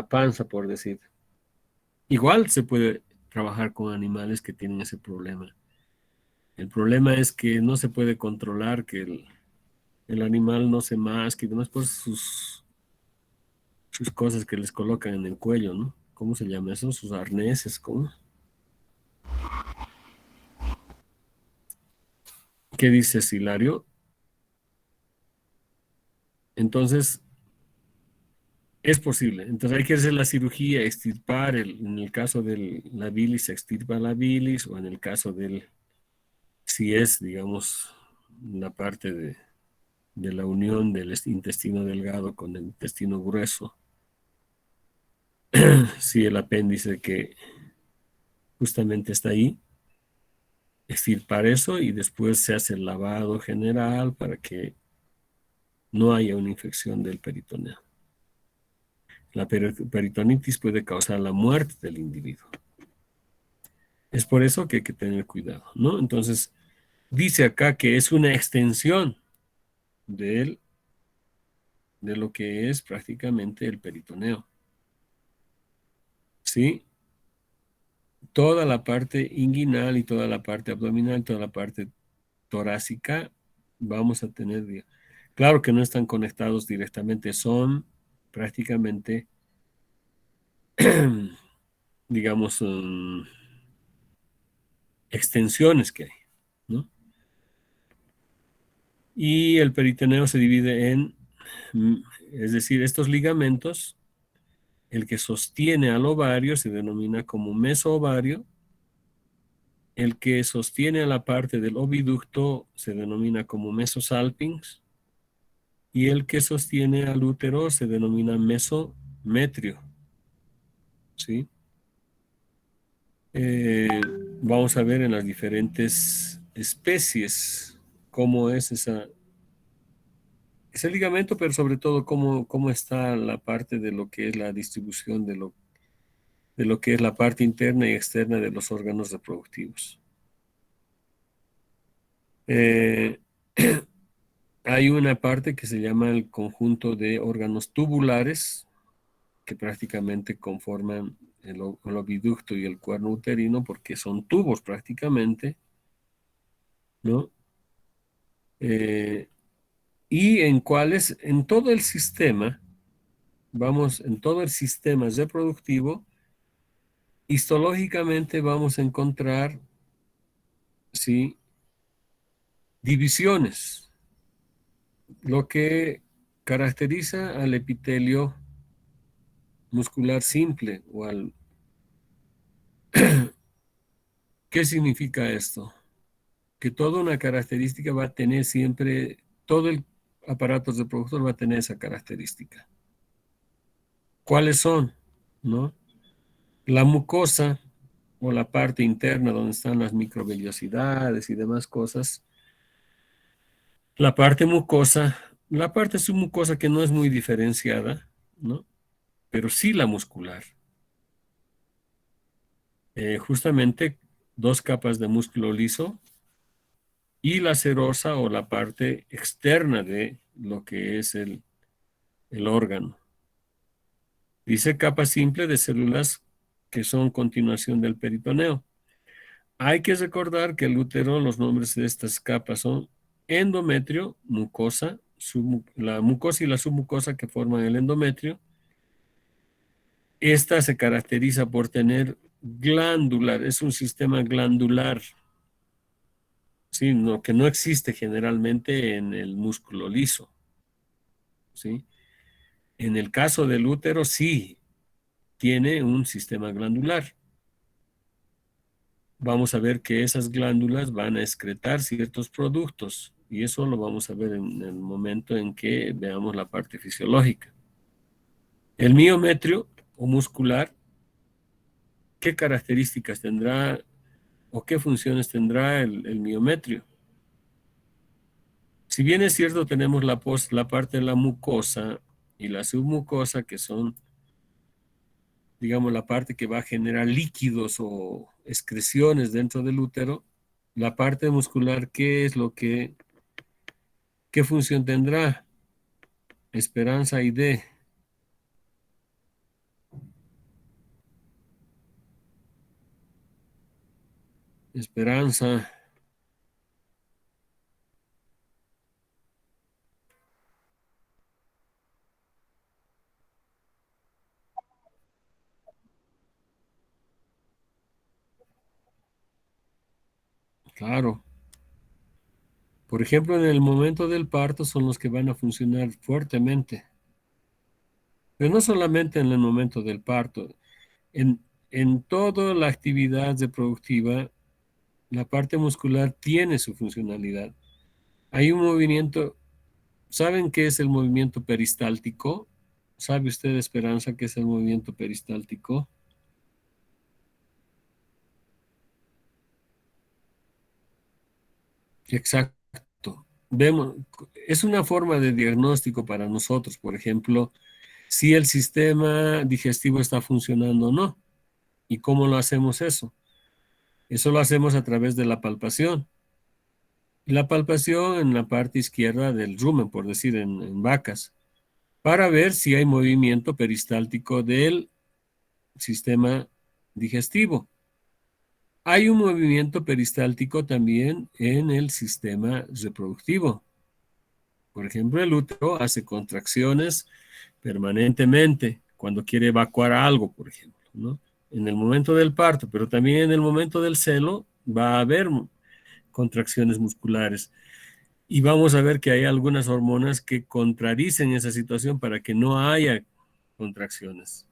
panza, por decir. Igual se puede trabajar con animales que tienen ese problema. El problema es que no se puede controlar que el animal no se masque y demás por sus cosas que les colocan en el cuello, ¿no? ¿Cómo se llama eso? Sus arneses, ¿cómo? ¿Qué dices, Hilario? Entonces, es posible. Entonces hay que hacer la cirugía, extirpar, en el caso de la bilis, se extirpa la bilis, o en el caso si es, digamos, la parte de la unión del intestino delgado con el intestino grueso, si el apéndice que justamente está ahí, extirpar eso y después se hace el lavado general para que no haya una infección del peritoneo. La peritonitis puede causar la muerte del individuo. Es por eso que hay que tener cuidado, ¿no? Entonces, dice acá que es una extensión de lo que es prácticamente el peritoneo. ¿Sí? Toda la parte inguinal y toda la parte abdominal, toda la parte torácica, vamos a tener, claro que no están conectados directamente, son prácticamente, digamos, extensiones que hay, ¿no? Y el peritoneo se divide es decir, estos ligamentos, el que sostiene al ovario se denomina como mesoovario, el que sostiene a la parte del oviducto se denomina como mesosalpinx, y el que sostiene al útero se denomina mesometrio, ¿sí? Vamos a ver en las diferentes especies cómo es ese ligamento, pero sobre todo cómo está la parte de lo que es la distribución de lo que es la parte interna y externa de los órganos reproductivos. Hay una parte que se llama el conjunto de órganos tubulares, que prácticamente conforman el oviducto y el cuerno uterino, porque son tubos prácticamente, ¿no? Y en todo el sistema, en todo el sistema reproductivo, histológicamente vamos a encontrar, ¿sí?, divisiones, lo que caracteriza al epitelio muscular simple o al... ¿Qué significa esto? Que toda una característica va a tener siempre, aparatos reproductores va a tener esa característica. ¿Cuáles son? ¿No? La mucosa o la parte interna donde están las microvellosidades y demás cosas. La parte submucosa que no es muy diferenciada, ¿no? Pero sí la muscular. Justamente 2 capas de músculo liso y la serosa o la parte externa de lo que es el órgano. Dice capa simple de células que son continuación del peritoneo. Hay que recordar que el útero, los nombres de estas capas son endometrio, mucosa, la mucosa y la submucosa que forman el endometrio. Esta se caracteriza por tener glandular, es un sistema glandular, ¿sí? Que no existe generalmente en el músculo liso, ¿sí? En el caso del útero sí tiene un sistema glandular. Vamos a ver que esas glándulas van a excretar ciertos productos y eso lo vamos a ver en el momento en que veamos la parte fisiológica. El miometrio o muscular, ¿qué características tendrá o qué funciones tendrá el miometrio? Si bien es cierto, tenemos la parte de la mucosa y la submucosa, que son, digamos, la parte que va a generar líquidos o excreciones dentro del útero, la parte muscular, ¿qué función tendrá? Esperanza y D. Esperanza. Claro. Por ejemplo, en el momento del parto son los que van a funcionar fuertemente. Pero no solamente en el momento del parto. En toda la actividad reproductiva, la parte muscular tiene su funcionalidad. Hay un movimiento, ¿saben qué es el movimiento peristáltico? ¿Sabe usted, Esperanza, qué es el movimiento peristáltico? Exacto. Vemos, es una forma de diagnóstico para nosotros, por ejemplo, si el sistema digestivo está funcionando o no. ¿Y cómo lo hacemos eso? Eso lo hacemos a través de la palpación. La palpación en la parte izquierda del rumen, por decir, en vacas, para ver si hay movimiento peristáltico del sistema digestivo. Hay un movimiento peristáltico también en el sistema reproductivo. Por ejemplo, el útero hace contracciones permanentemente cuando quiere evacuar algo, por ejemplo, ¿no? En el momento del parto, pero también en el momento del celo va a haber contracciones musculares. Y vamos a ver que hay algunas hormonas que contrarricen esa situación para que no haya contracciones.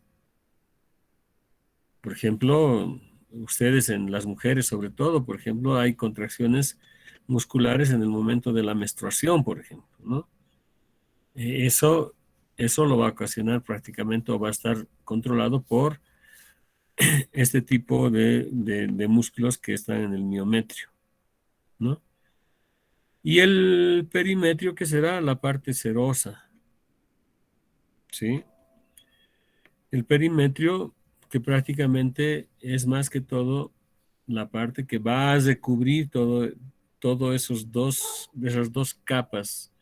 Por ejemplo, ustedes en las mujeres sobre todo, por ejemplo, hay contracciones musculares en el momento de la menstruación, por ejemplo, ¿no? Eso lo va a ocasionar prácticamente o va a estar controlado por este tipo de músculos que están en el miometrio, ¿no? Y el perimetrio, que será la parte serosa, ¿sí? El perimetrio, que prácticamente es más que todo la parte que va a recubrir todo esas dos capas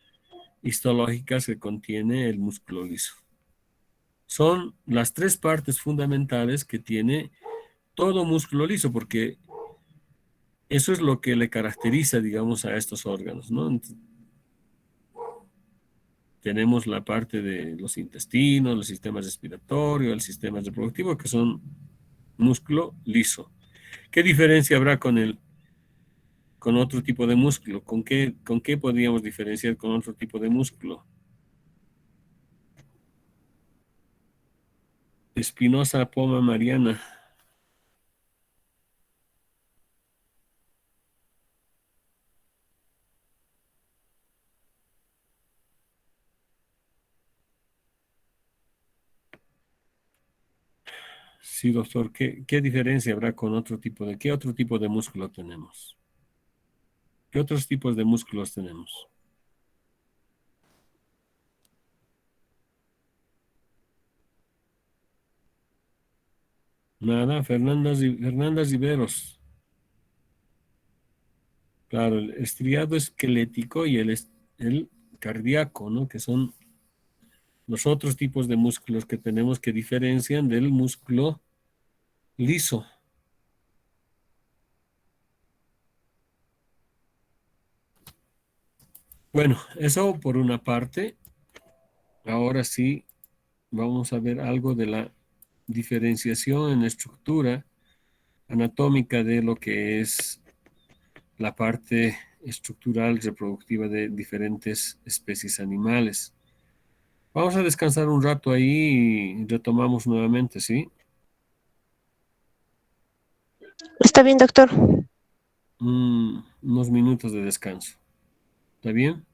histológicas que contiene el músculo liso. Son las 3 partes fundamentales que tiene todo músculo liso, porque eso es lo que le caracteriza, digamos, a estos órganos, ¿no? Tenemos la parte de los intestinos, los sistemas respiratorios, el sistema reproductivo, que son músculo liso. ¿Qué diferencia habrá con otro tipo de músculo? ¿Con qué podríamos diferenciar con otro tipo de músculo? Espinosa Poma Mariana. Sí, doctor. ¿Qué diferencia habrá con qué otro tipo de músculo tenemos? ¿Qué otros tipos de músculos tenemos? Nada, Fernanda Riveros. Claro, el estriado esquelético y el cardíaco, ¿no? Que son los otros tipos de músculos que tenemos que diferencian del músculo liso. Bueno, eso por una parte. Ahora sí, vamos a ver algo de la diferenciación en estructura anatómica de lo que es la parte estructural reproductiva de diferentes especies animales. Vamos a descansar un rato ahí y retomamos nuevamente, ¿sí? Está bien, doctor. Unos minutos de descanso. ¿Está bien?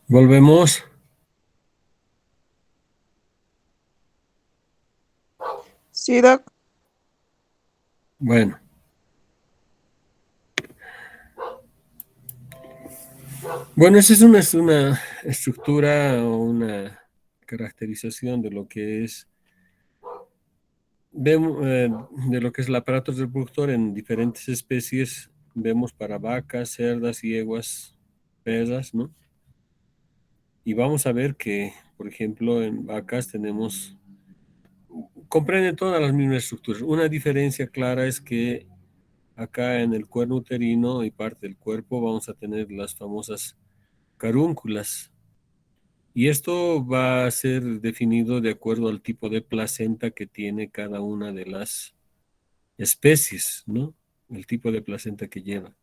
Volvemos. Sí, Doc. Bueno. Bueno, esa es una estructura o una caracterización de lo que es de lo que es el aparato reproductor en diferentes especies. Vemos para vacas, cerdas, yeguas, perras, ¿no? Y vamos a ver que, por ejemplo, en vacas comprenden todas las mismas estructuras. Una diferencia clara es que acá en el cuerno uterino y parte del cuerpo vamos a tener las famosas carúnculas. Y esto va a ser definido de acuerdo al tipo de placenta que tiene cada una de las especies, ¿no? El tipo de placenta que lleva.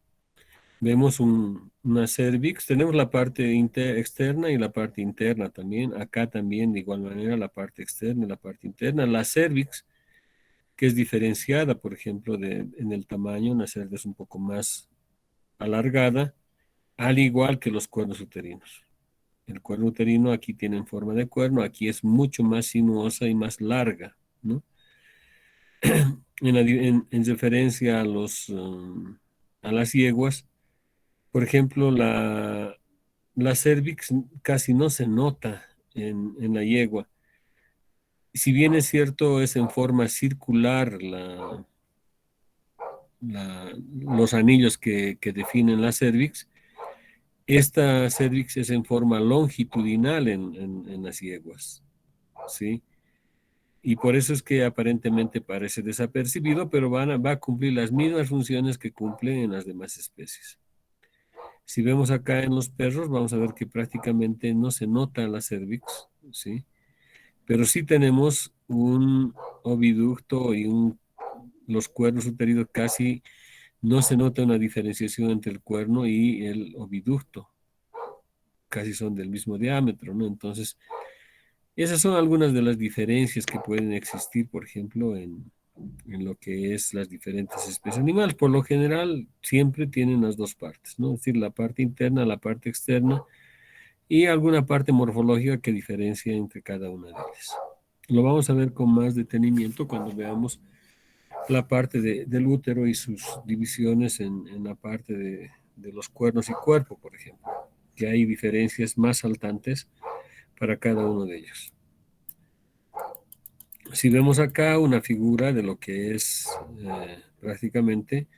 Vemos una cervix, tenemos la parte externa y la parte interna también. Acá también de igual manera la parte externa y la parte interna. La cervix, que es diferenciada, por ejemplo, en el tamaño, una cervix un poco más alargada, al igual que los cuernos uterinos. El cuerno uterino aquí tiene forma de cuerno, aquí es mucho más sinuosa y más larga, ¿no? En referencia a las yeguas, por ejemplo, la cervix casi no se nota en la yegua. Si bien es cierto, es en forma circular los anillos que definen la cervix, esta cervix es en forma longitudinal en las yeguas, ¿sí? Y por eso es que aparentemente parece desapercibido, pero va a cumplir las mismas funciones que cumplen en las demás especies. Si vemos acá en los perros, vamos a ver que prácticamente no se nota la cervix, ¿sí? Pero sí tenemos un oviducto y los cuernos uterinos casi no se nota una diferenciación entre el cuerno y el oviducto. Casi son del mismo diámetro, ¿no? Entonces, esas son algunas de las diferencias que pueden existir, por ejemplo, en lo que es las diferentes especies animales. Por lo general, siempre tienen las dos partes, ¿no? Es decir, la parte interna, la parte externa y alguna parte morfológica que diferencia entre cada una de ellas. Lo vamos a ver con más detenimiento cuando veamos la parte del útero y sus divisiones en la parte de los cuernos y cuerpo, por ejemplo, que hay diferencias más saltantes para cada uno de ellos. Si vemos acá una figura de lo que es prácticamente,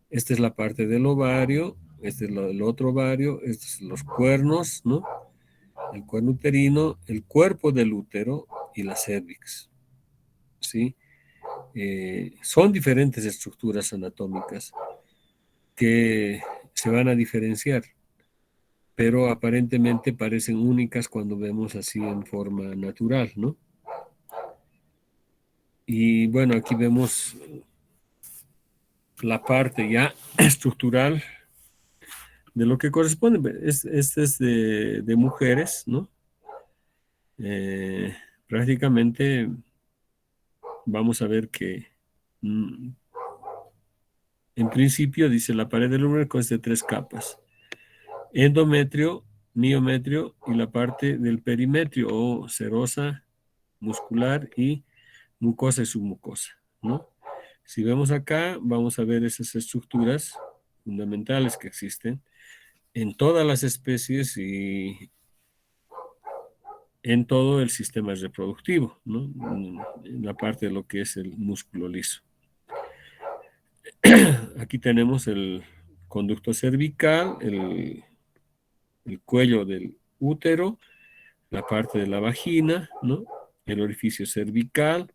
esta es la parte del ovario, este es el otro ovario, estos son los cuernos, ¿no? El cuerno uterino, el cuerpo del útero y la cervix, ¿sí? Son diferentes estructuras anatómicas que se van a diferenciar, pero aparentemente parecen únicas cuando vemos así en forma natural, ¿no? Y bueno, aquí vemos la parte ya estructural de lo que corresponde. Este es de mujeres, ¿no? Prácticamente vamos a ver que en principio dice la pared del útero consta de 3 capas. Endometrio, miometrio y la parte del perimetrio o serosa, muscular y mucosa y submucosa, ¿no? Si vemos acá, vamos a ver esas estructuras fundamentales que existen en todas las especies y en todo el sistema reproductivo, ¿no? En la parte de lo que es el músculo liso. Aquí tenemos el conducto cervical, el cuello del útero, la parte de la vagina, ¿no? El orificio cervical,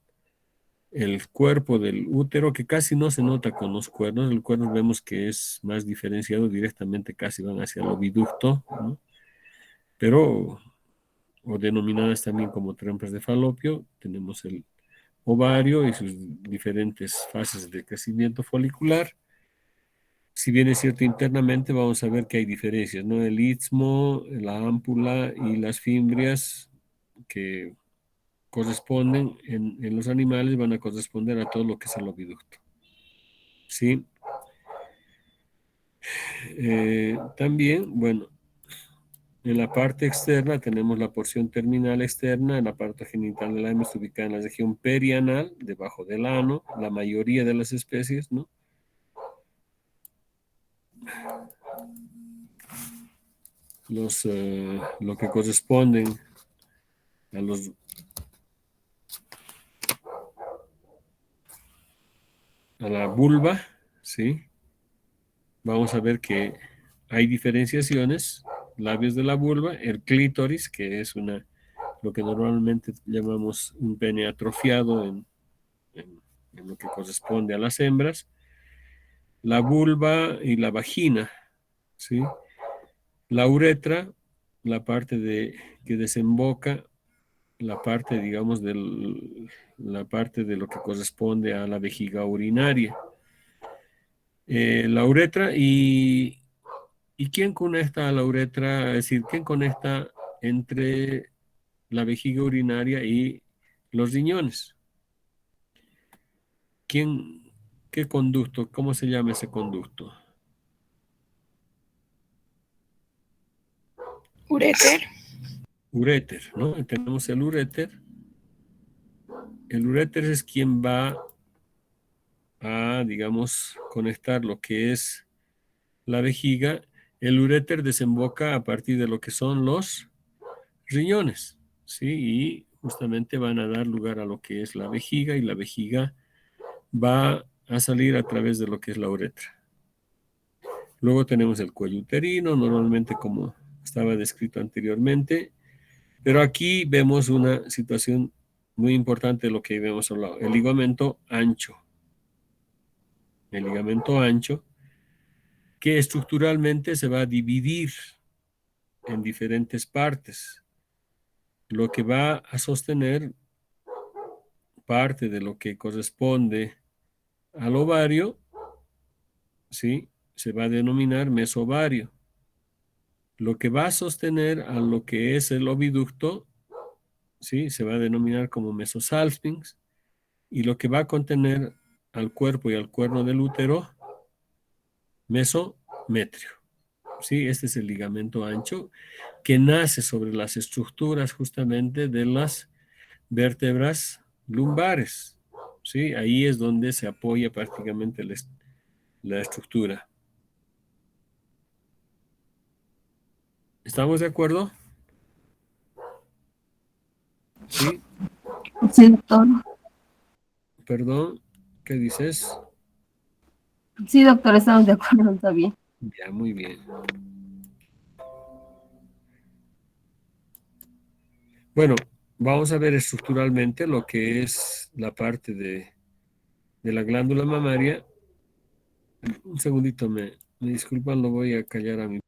el cuerpo del útero, que casi no se nota con los cuernos. El cuerno vemos que es más diferenciado directamente, casi van hacia el oviducto, ¿no? Pero, o denominadas también como trompas de falopio, tenemos el ovario y sus diferentes fases de crecimiento folicular. Si bien es cierto internamente, vamos a ver que hay diferencias, ¿no? El istmo, la ámpula y las fimbrias que corresponden en los animales van a corresponder a todo lo que es el oviducto. ¿Sí? También, bueno, En la parte externa tenemos la porción terminal externa, en la parte genital de la hembra está ubicada en la región perianal, debajo del ano, la mayoría de las especies, ¿no? Lo que corresponden a a la vulva, ¿sí? Vamos a ver que hay diferenciaciones, labios de la vulva, el clítoris, que es lo que normalmente llamamos un pene atrofiado en lo que corresponde a las hembras, la vulva y la vagina, ¿sí? La uretra, la parte que desemboca, la parte, digamos, la parte de lo que corresponde a la vejiga urinaria. La uretra ¿y quién conecta a la uretra? Es decir, ¿quién conecta entre la vejiga urinaria y los riñones? ¿Quién, qué conducto? ¿Cómo se llama ese conducto? Uréter. Uréter, ¿no? Tenemos el uréter. El uréter es quien va a, digamos, conectar lo que es la vejiga. El uréter desemboca a partir de lo que son los riñones, ¿sí? Y justamente van a dar lugar a lo que es la vejiga y la vejiga va a salir a través de lo que es la uretra. Luego tenemos el cuello uterino, normalmente como estaba descrito anteriormente, pero aquí vemos una situación muy importante de lo que habíamos hablado, el ligamento ancho. El ligamento ancho que estructuralmente se va a dividir en diferentes partes, lo que va a sostener parte de lo que corresponde al ovario, ¿sí? Se va a denominar mesovario. Lo que va a sostener a lo que es el oviducto, ¿sí? Se va a denominar como mesosalpinx, y lo que va a contener al cuerpo y al cuerno del útero, mesometrio. ¿Sí? Este es el ligamento ancho que nace sobre las estructuras justamente de las vértebras lumbares. ¿Sí? Ahí es donde se apoya prácticamente la estructura. ¿Estamos de acuerdo? ¿Sí? Sí, doctor. Perdón, ¿qué dices? Sí, doctor, estamos de acuerdo, está bien. Ya, muy bien. Bueno, vamos a ver estructuralmente lo que es la parte de la glándula mamaria. Un segundito, me disculpan, lo voy a callar a mi.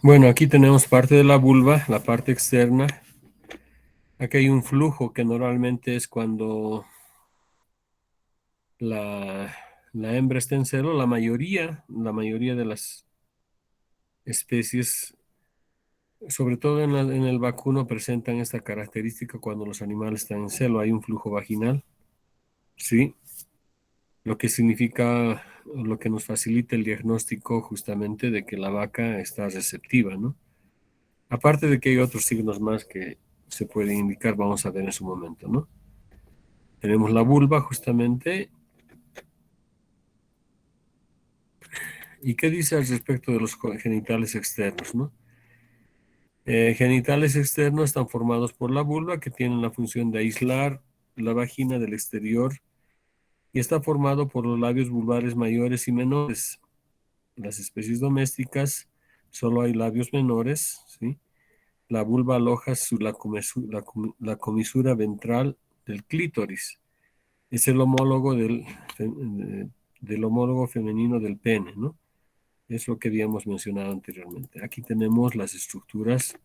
Bueno, aquí tenemos parte de la vulva, la parte externa. Aquí hay un flujo que normalmente es cuando la hembra está en celo. La mayoría de las especies, sobre todo en el vacuno, presentan esta característica cuando los animales están en celo. Hay un flujo vaginal, ¿sí? Lo que significa, lo que nos facilita el diagnóstico justamente de que la vaca está receptiva, ¿no? Aparte de que hay otros signos más que se pueden indicar, vamos a ver en su momento, ¿no? Tenemos la vulva justamente. ¿Y qué dice al respecto de los genitales externos, no? Genitales externos están formados por la vulva, que tienen la función de aislar la vagina del exterior, y está formado por los labios vulvares mayores y menores. En las especies domésticas solo hay labios menores, ¿sí? La vulva aloja la comisura ventral del clítoris. Es el homólogo del homólogo femenino del pene, ¿no? Es lo que habíamos mencionado anteriormente. Aquí tenemos las estructuras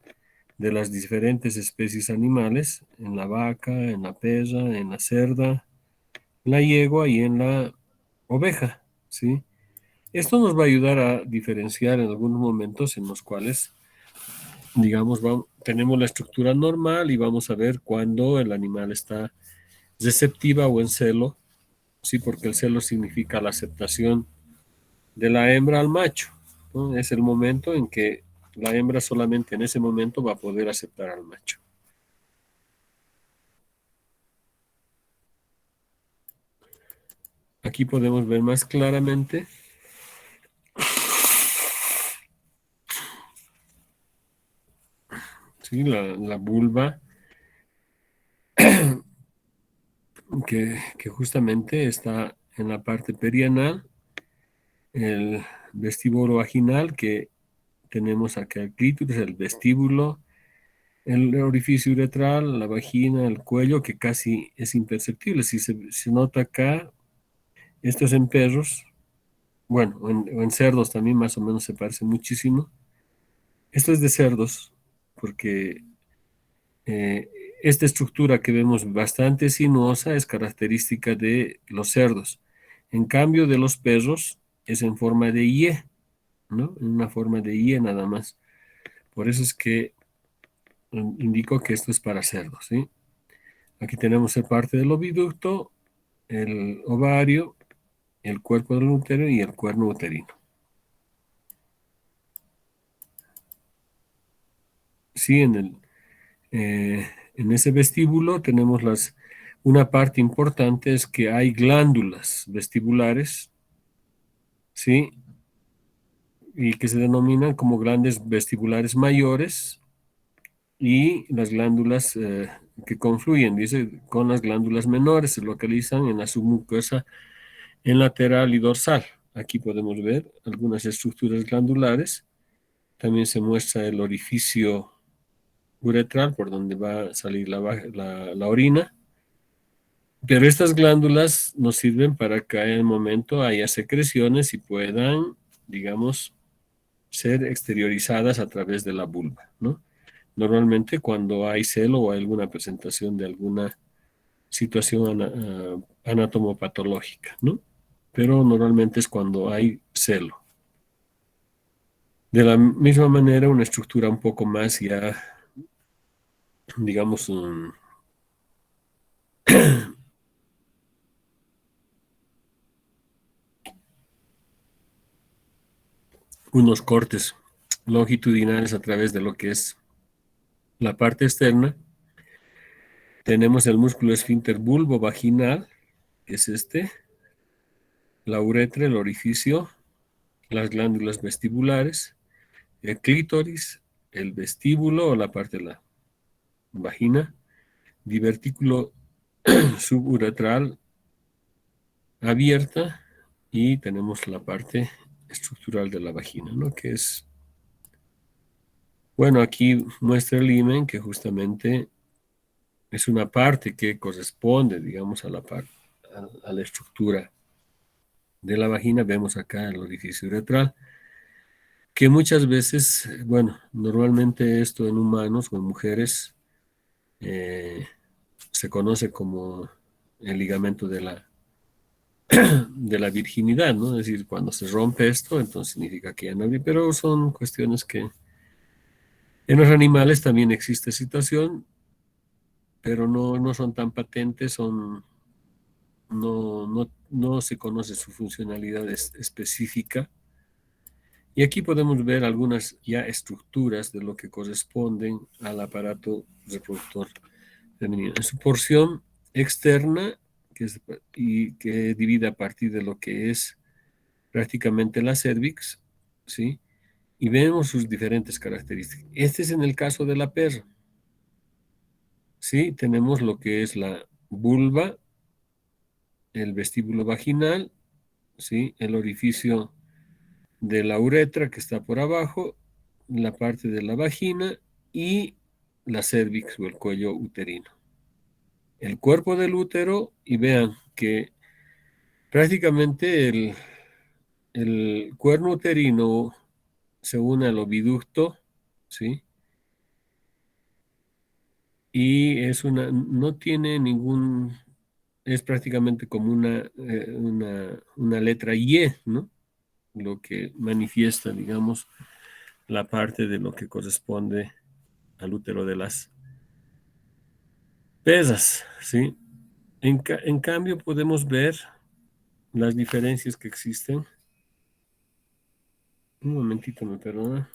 de las diferentes especies animales, en la vaca, en la perra, en la cerda, en la yegua y en la oveja, ¿sí? Esto nos va a ayudar a diferenciar en algunos momentos en los cuales, digamos, tenemos la estructura normal y vamos a ver cuándo el animal está receptiva o en celo, ¿sí? Porque el celo significa la aceptación de la hembra al macho, ¿no? Es el momento en que la hembra solamente en ese momento va a poder aceptar al macho. Aquí podemos ver más claramente ¿sí? La vulva que justamente está en la parte perianal, el vestíbulo vaginal que tenemos acá el clítoris, el vestíbulo, el orificio uretral, la vagina, el cuello, que casi es imperceptible. Si se nota acá, esto es en perros, bueno, o en cerdos también más o menos se parece muchísimo. Esto es de cerdos, porque eh, esta estructura que vemos bastante sinuosa es característica de los cerdos. En cambio de los perros es en forma de Y, ¿no? En una forma de Y nada más. Por eso es que indico que esto es para cerdos, ¿sí? Aquí tenemos el parte del oviducto, el ovario, el cuerpo del útero y el cuerno uterino. Sí, en ese vestíbulo tenemos una parte importante es que hay glándulas vestibulares, ¿sí? Y que se denominan como glándulas vestibulares mayores y las glándulas que confluyen, dice, con las glándulas menores, se localizan en la submucosa en lateral y dorsal. Aquí podemos ver algunas estructuras glandulares. También se muestra el orificio uretral por donde va a salir la orina. Pero estas glándulas nos sirven para que en el momento haya secreciones y puedan, digamos, ser exteriorizadas a través de la vulva, ¿no? Normalmente cuando hay celo o alguna presentación de alguna situación anatomopatológica, ¿no? Pero normalmente es cuando hay celo. De la misma manera, una estructura un poco más ya, digamos, unos cortes longitudinales a través de lo que es la parte externa. Tenemos el músculo esfínter vulvo-vaginal, que es este, la uretra, el orificio, las glándulas vestibulares, el clítoris, el vestíbulo o la parte de la vagina, divertículo suburetral abierta y tenemos la parte estructural de la vagina, ¿no? Que es, bueno, aquí muestra el himen que justamente es una parte que corresponde, digamos, a la estructura de la vagina, vemos acá el orificio uretral, que muchas veces, bueno, normalmente esto en humanos o en mujeres se conoce como el ligamento de la virginidad, ¿no? Es decir, cuando se rompe esto, entonces significa que ya no hay, pero son cuestiones que en los animales también existe situación, pero no son tan patentes, no se conoce su funcionalidad específica. Y aquí podemos ver algunas ya estructuras de lo que corresponden al aparato reproductor femenino. En su porción externa, que divide a partir de lo que es prácticamente la cervix, ¿sí? Y vemos sus diferentes características. Este es en el caso de la perra, ¿sí? Tenemos lo que es la vulva, el vestíbulo vaginal, ¿sí? El orificio de la uretra que está por abajo, la parte de la vagina y la cervix o el cuello uterino. El cuerpo del útero, y vean que prácticamente el cuerno uterino se une al oviducto, ¿sí? Y no tiene es prácticamente como una letra Y, ¿no? Lo que manifiesta, digamos, la parte de lo que corresponde al útero de las pesas, ¿sí? En cambio, podemos ver las diferencias que existen. Un momentito, me perdona.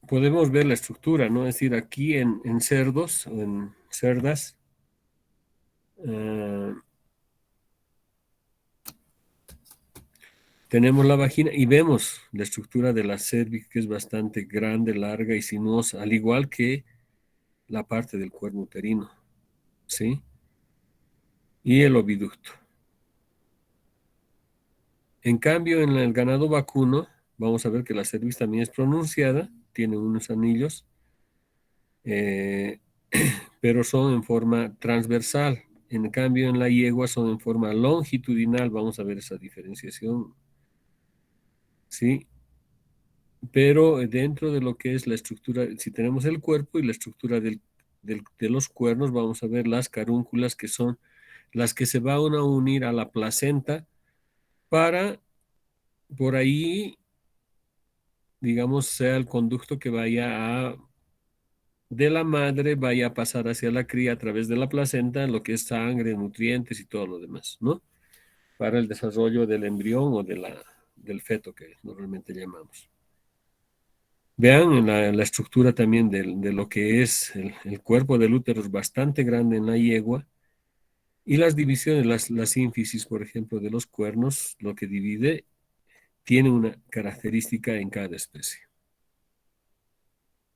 Podemos ver la estructura, ¿no? Es decir, aquí en cerdos o en cerdas, tenemos la vagina y vemos la estructura de la cervix, que es bastante grande, larga y sinuosa, al igual que la parte del cuerno uterino, ¿sí? Y el oviducto. En cambio, en el ganado vacuno, vamos a ver que la cervix también es pronunciada, tiene unos anillos, pero son en forma transversal. En cambio, en la yegua son en forma longitudinal. Vamos a ver esa diferenciación, ¿sí? Pero dentro de lo que es la estructura, si tenemos el cuerpo y la estructura de los cuernos, vamos a ver las carúnculas, que son las que se van a unir a la placenta para, por ahí, digamos, sea el conducto que de la madre, vaya a pasar hacia la cría a través de la placenta, lo que es sangre, nutrientes y todo lo demás, ¿no? Para el desarrollo del embrión o del feto, que normalmente llamamos. Vean en la estructura también de lo que es el cuerpo del útero, es bastante grande en la yegua, y las divisiones, las ínfisis, por ejemplo, de los cuernos, lo que divide, tiene una característica en cada especie.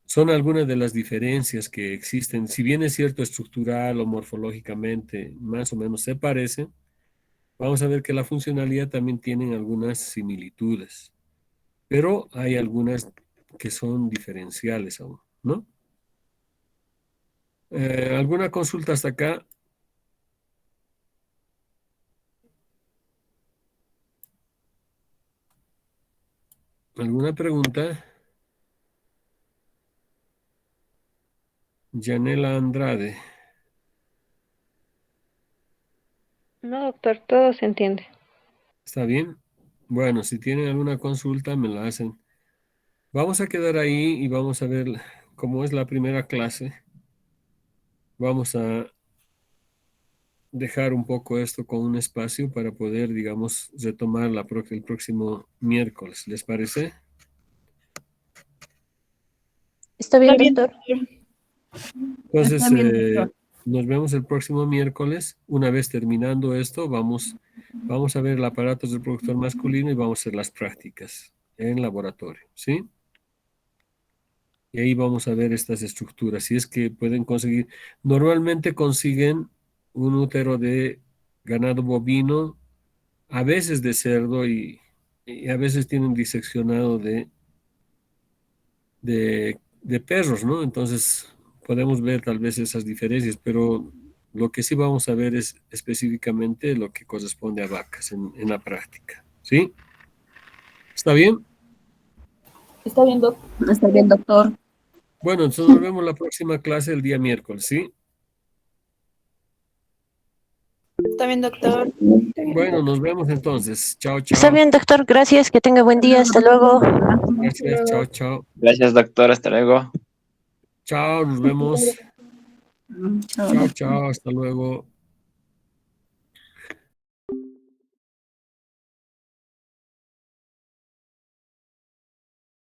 Son algunas de las diferencias que existen. Si bien es cierto, estructural o morfológicamente más o menos se parecen, vamos a ver que la funcionalidad también tienen algunas similitudes, pero hay algunas que son diferenciales aún, ¿no? ¿Alguna consulta hasta acá? ¿Alguna pregunta? Yanela Andrade. No, doctor, todo se entiende. ¿Está bien? Bueno, si tienen alguna consulta, me la hacen. Vamos a quedar ahí y vamos a ver cómo es la primera clase. Vamos a dejar un poco esto con un espacio para poder, digamos, retomar el próximo miércoles. ¿Les parece? Está bien, doctor. Entonces, Está bien, doctor. nos vemos el próximo miércoles. Una vez terminando esto, vamos a ver el aparato del reproductor masculino y vamos a hacer las prácticas en laboratorio, ¿sí? Y ahí vamos a ver estas estructuras. Si es que pueden conseguir, normalmente consiguen un útero de ganado bovino, a veces de cerdo y a veces tienen diseccionado de perros, ¿no? Entonces podemos ver tal vez esas diferencias, pero lo que sí vamos a ver es específicamente lo que corresponde a vacas en la práctica, ¿sí? ¿Está bien? Está bien, Está bien, doctor. Bueno, entonces nos vemos la próxima clase el día miércoles, ¿sí? Está bien, doctor. Bueno, nos vemos entonces. Chao, Está chao. bien, doctor. Gracias. Que tenga buen día. Hasta luego. Gracias, chao, chao. Gracias, doctor. Hasta luego. Chao, nos vemos. Chao. Chao, chao, hasta luego.